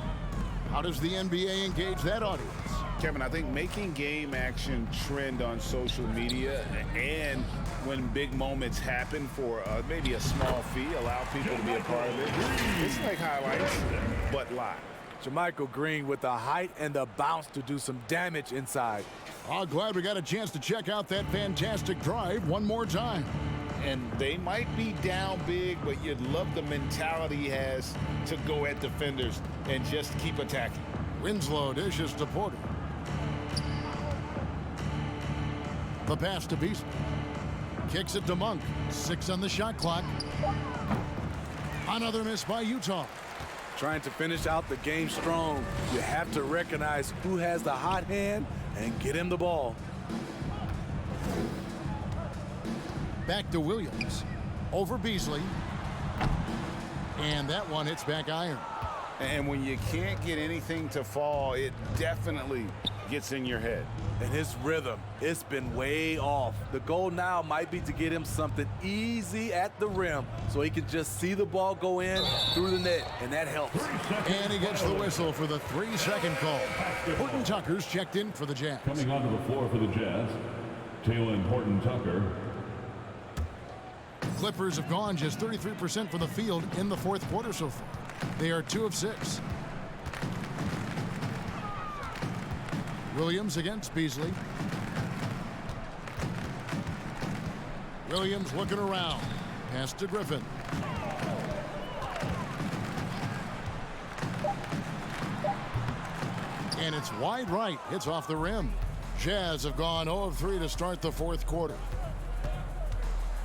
How does the NBA engage that audience? Kevin, I think making game action trend on social media and when big moments happen for maybe a small fee, allow people to be a part of it. It's like highlights, but live. JaMychal Green with the height and the bounce to do some damage inside. Oh, glad we got a chance to check out that fantastic drive one more time. And they might be down big, but you'd love the mentality he has to go at defenders and just keep attacking. Winslow dishes to Porter. The pass to Beasley. Kicks it to Monk. 6 on the shot clock. Another miss by Utah. Trying to finish out the game strong, you have to recognize who has the hot hand and get him the ball. Back to Williams. Over Beasley. And that one hits back iron. And when you can't get anything to fall, it definitely gets in your head. And his rhythm, it's been way off. The goal now might be to get him something easy at the rim so he can just see the ball go in through the net, and that helps. And he gets the whistle for the 3-second call. Horton Tucker's checked in for the Jazz. Coming onto the floor for the Jazz, Talen Horton-Tucker. Clippers have gone just 33% from the field in the fourth quarter so far. They are 2 of 6. Williams against Beasley. Williams looking around. Pass to Griffin. And it's wide right. Hits off the rim. Jazz have gone 0 of 3 to start the fourth quarter.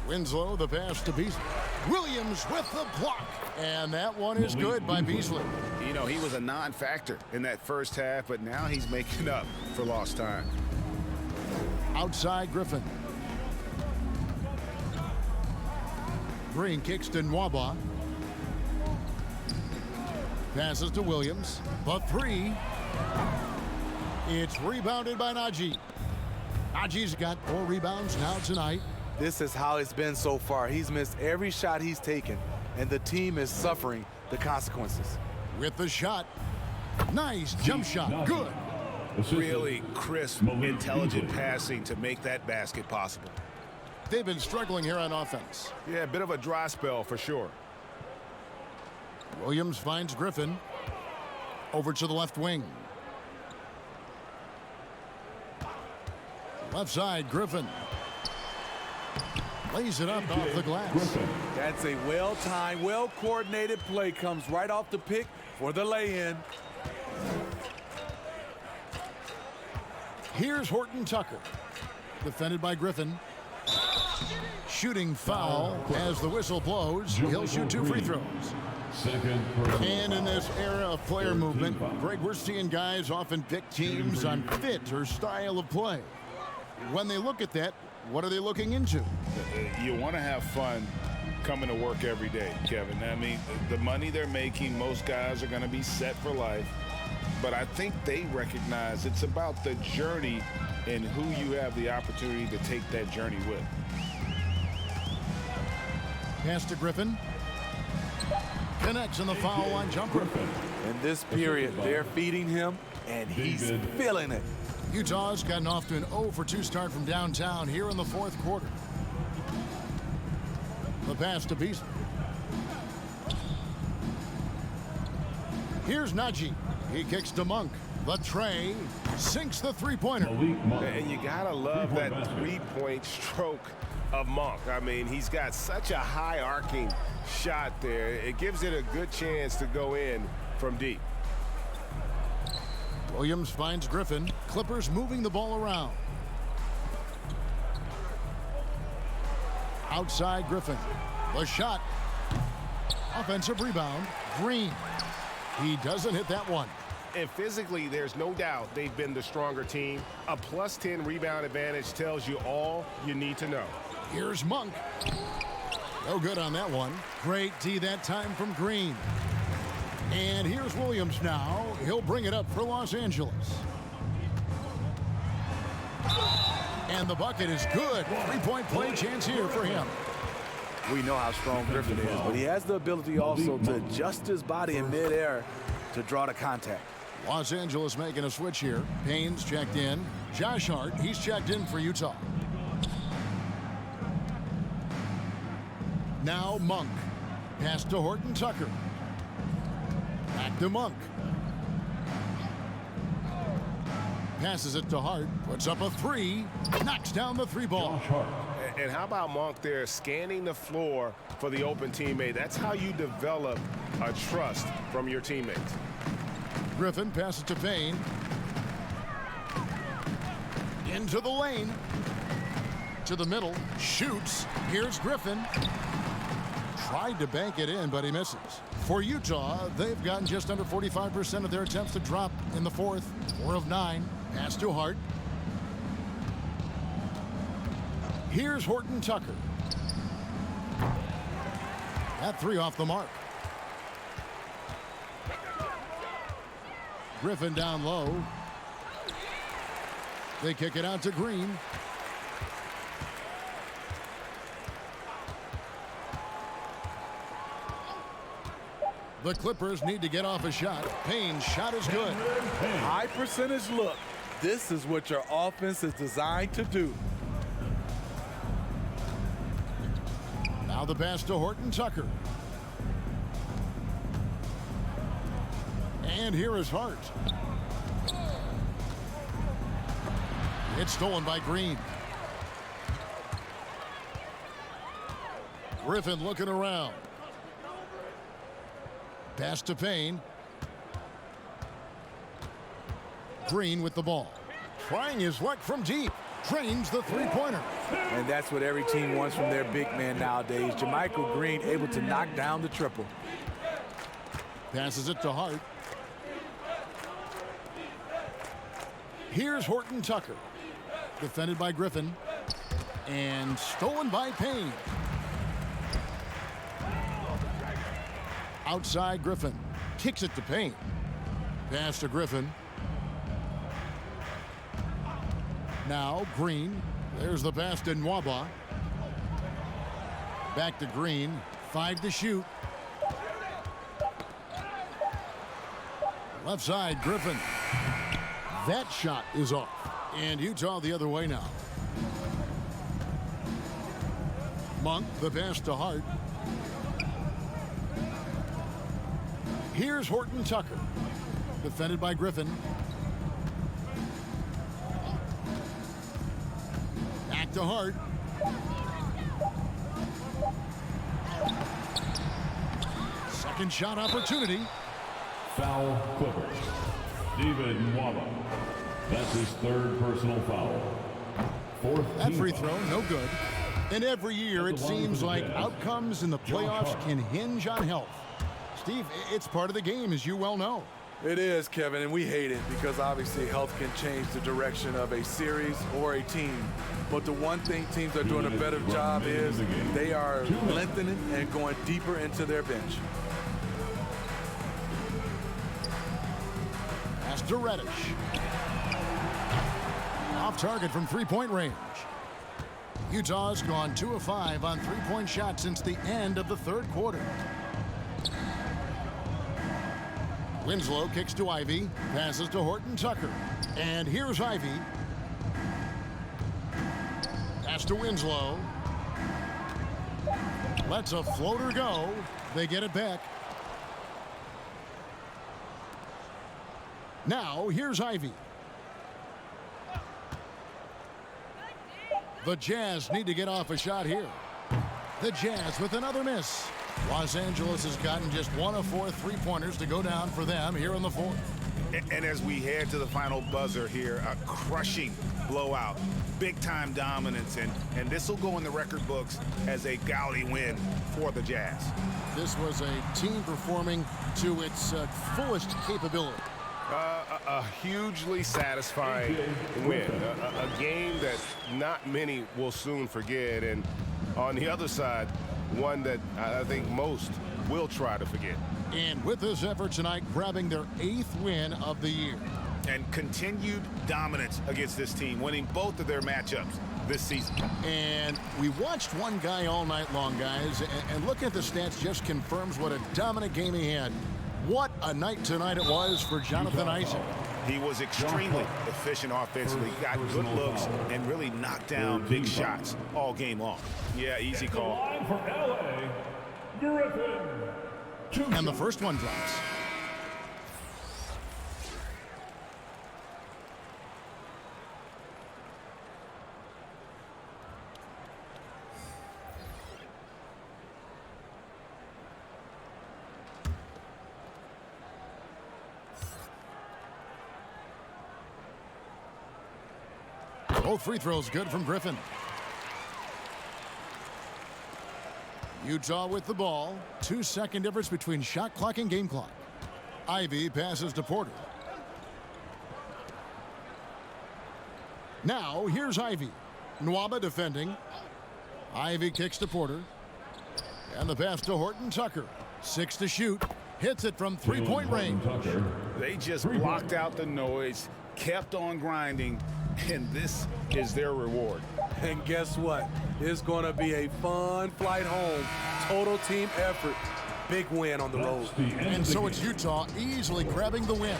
Winslow, the pass to Beasley. Williams with the block. And that one is good by Beasley. You know, he was a non-factor in that first half, but now he's making up for lost time. Outside Griffin. Green kicks to Nwaba. Passes to Williams. The three. It's rebounded by Najee. Najee's got 4 rebounds now tonight. This is how it's been so far. He's missed every shot he's taken, and the team is suffering the consequences. With the shot. Nice jump shot. Good. Really crisp, intelligent passing to make that basket possible. They've been struggling here on offense. Yeah, a bit of a dry spell for sure. Williams finds Griffin. Over to the left wing. Left side, Griffin. Lays it up off the glass. That's a well-timed, well-coordinated play. Comes right off the pick for the lay-in. Here's Horton Tucker. Defended by Griffin. Shooting foul as the whistle blows. He'll shoot 2 free throws. And in this era of player movement, Greg, we're seeing guys often pick teams on fit or style of play. When they look at that, what are they looking into? You want to have fun coming to work every day, Kevin. I mean, the money they're making, most guys are going to be set for life. But I think they recognize it's about the journey and who you have the opportunity to take that journey with. Pass to Griffin. Connects on the foul line jumper. In this period, they're feeding him, and he's feeling it. Utah's gotten off to an 0-for-2 start from downtown here in the 4th quarter. The pass to Beasley. Here's Najee. He kicks to Monk. The tray sinks the three-pointer. And you gotta love that three-point stroke of Monk. I mean, he's got such a high arcing shot there. It gives it a good chance to go in from deep. Williams finds Griffin. Clippers moving the ball around. Outside Griffin. The shot. Offensive rebound. Green. He doesn't hit that one. And physically, there's no doubt they've been the stronger team. A +10 rebound advantage tells you all you need to know. Here's Monk. No good on that one. Great D that time from Green. And here's Williams now. He'll bring it up for Los Angeles. And the bucket is good. 3-point play chance here for him. We know how strong Griffin is, but he has the ability also to adjust his body in midair to draw the contact. Los Angeles making a switch here. Payne's checked in. Josh Hart, he's checked in for Utah. Now Monk. Pass to Horton Tucker. Back to Monk. Passes it to Hart. Puts up a three. Knocks down the 3-ball. And how about Monk there scanning the floor for the open teammate? That's how you develop a trust from your teammates. Griffin passes to Payne. Into the lane. To the middle. Shoots. Here's Griffin. Tried to bank it in, but he misses. For Utah, they've gotten just under 45% of their attempts to drop in the 4th. 4 of 9. Pass to Hart. Here's Horton Tucker. That 3 off the mark. Griffin down low. They kick it out to Green. The Clippers need to get off a shot. Payne's shot is good. High percentage look. This is what your offense is designed to do. Now the pass to Horton Tucker. And here is Hart. It's stolen by Green. Griffin looking around. Pass to Payne. Green with the ball. Trying his luck from deep. Drains the 3-pointer. And that's what every team wants from their big man nowadays. JaMychal Green able to knock down the triple. Passes it to Hart. Here's Horton Tucker. Defended by Griffin. And stolen by Payne. Outside Griffin. Kicks it to Payne. Pass to Griffin. Now Green. There's the pass to Nwaba. Back to Green. 5 to shoot. Left side, Griffin. That shot is off. And Utah the other way now. Monk, the pass to Hart. Here's Horton Tucker. Defended by Griffin. Back to Hart. Second shot opportunity. Foul Clippers. David Nwaba. That's his 3rd personal foul. 4th That free foul. throw, no good. And every year it seems like outcomes in the playoffs can hinge on health. Steve, it's part of the game, as you well know. It is, Kevin, and we hate it because obviously health can change the direction of a series or a team. But the one thing teams are doing a better job is they are lengthening and going deeper into their bench. Pass to Reddish. Off target from three-point range. Utah's gone 2 of 5 on three-point shots since the end of the 3rd quarter. Winslow kicks to Ivy, passes to Horton Tucker. And here's Ivy. Pass to Winslow. Lets a floater go. They get it back. Now, here's Ivy. The Jazz need to get off a shot here. The Jazz with another miss. Los Angeles has gotten just 1 of 4 three-pointers to go down for them here in the 4th. And as we head to the final buzzer here, a crushing blowout, big-time dominance, and this will go in the record books as a gaudy win for the Jazz. This was a team performing to its fullest capability. A hugely satisfying win. A game that not many will soon forget. And on the other side, one that I think most will try to forget. And with this effort tonight, grabbing their 8th win of the year. And continued dominance against this team, winning both of their matchups this season. And we watched one guy all night long, guys, and looking at the stats just confirms what a dominant game he had. What a night tonight it was for Jonathan Isaac. He was extremely efficient offensively, got good looks, and really knocked down big shots all game long. Yeah, easy call. For LA, Griffin. And the first one drops. Both free throws good from Griffin. Utah with the ball. 2-second difference between shot clock and game clock. Ivy passes to Porter. Now here's Ivy. Nwaba defending. Ivy kicks to Porter. And the pass to Horton Tucker. 6 to shoot. Hits it from three-point range. They just blocked out the noise, kept on grinding, and this is their reward. And guess what? It's going to be a fun flight home. Total team effort. Big win on the road. And so it's Utah easily grabbing the win.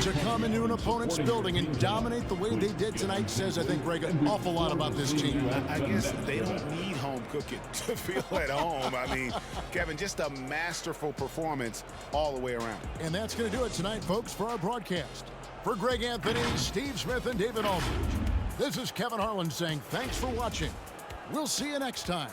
To come into an opponent's building and dominate the way they did tonight says, I think, Greg, an awful lot about this team. I guess they don't need home cooking to feel at home. I mean, Kevin, just a masterful performance all the way around. And that's going to do it tonight, folks, for our broadcast. For Greg Anthony, Steve Smith, and David Aldridge, this is Kevin Harlan saying thanks for watching. We'll see you next time.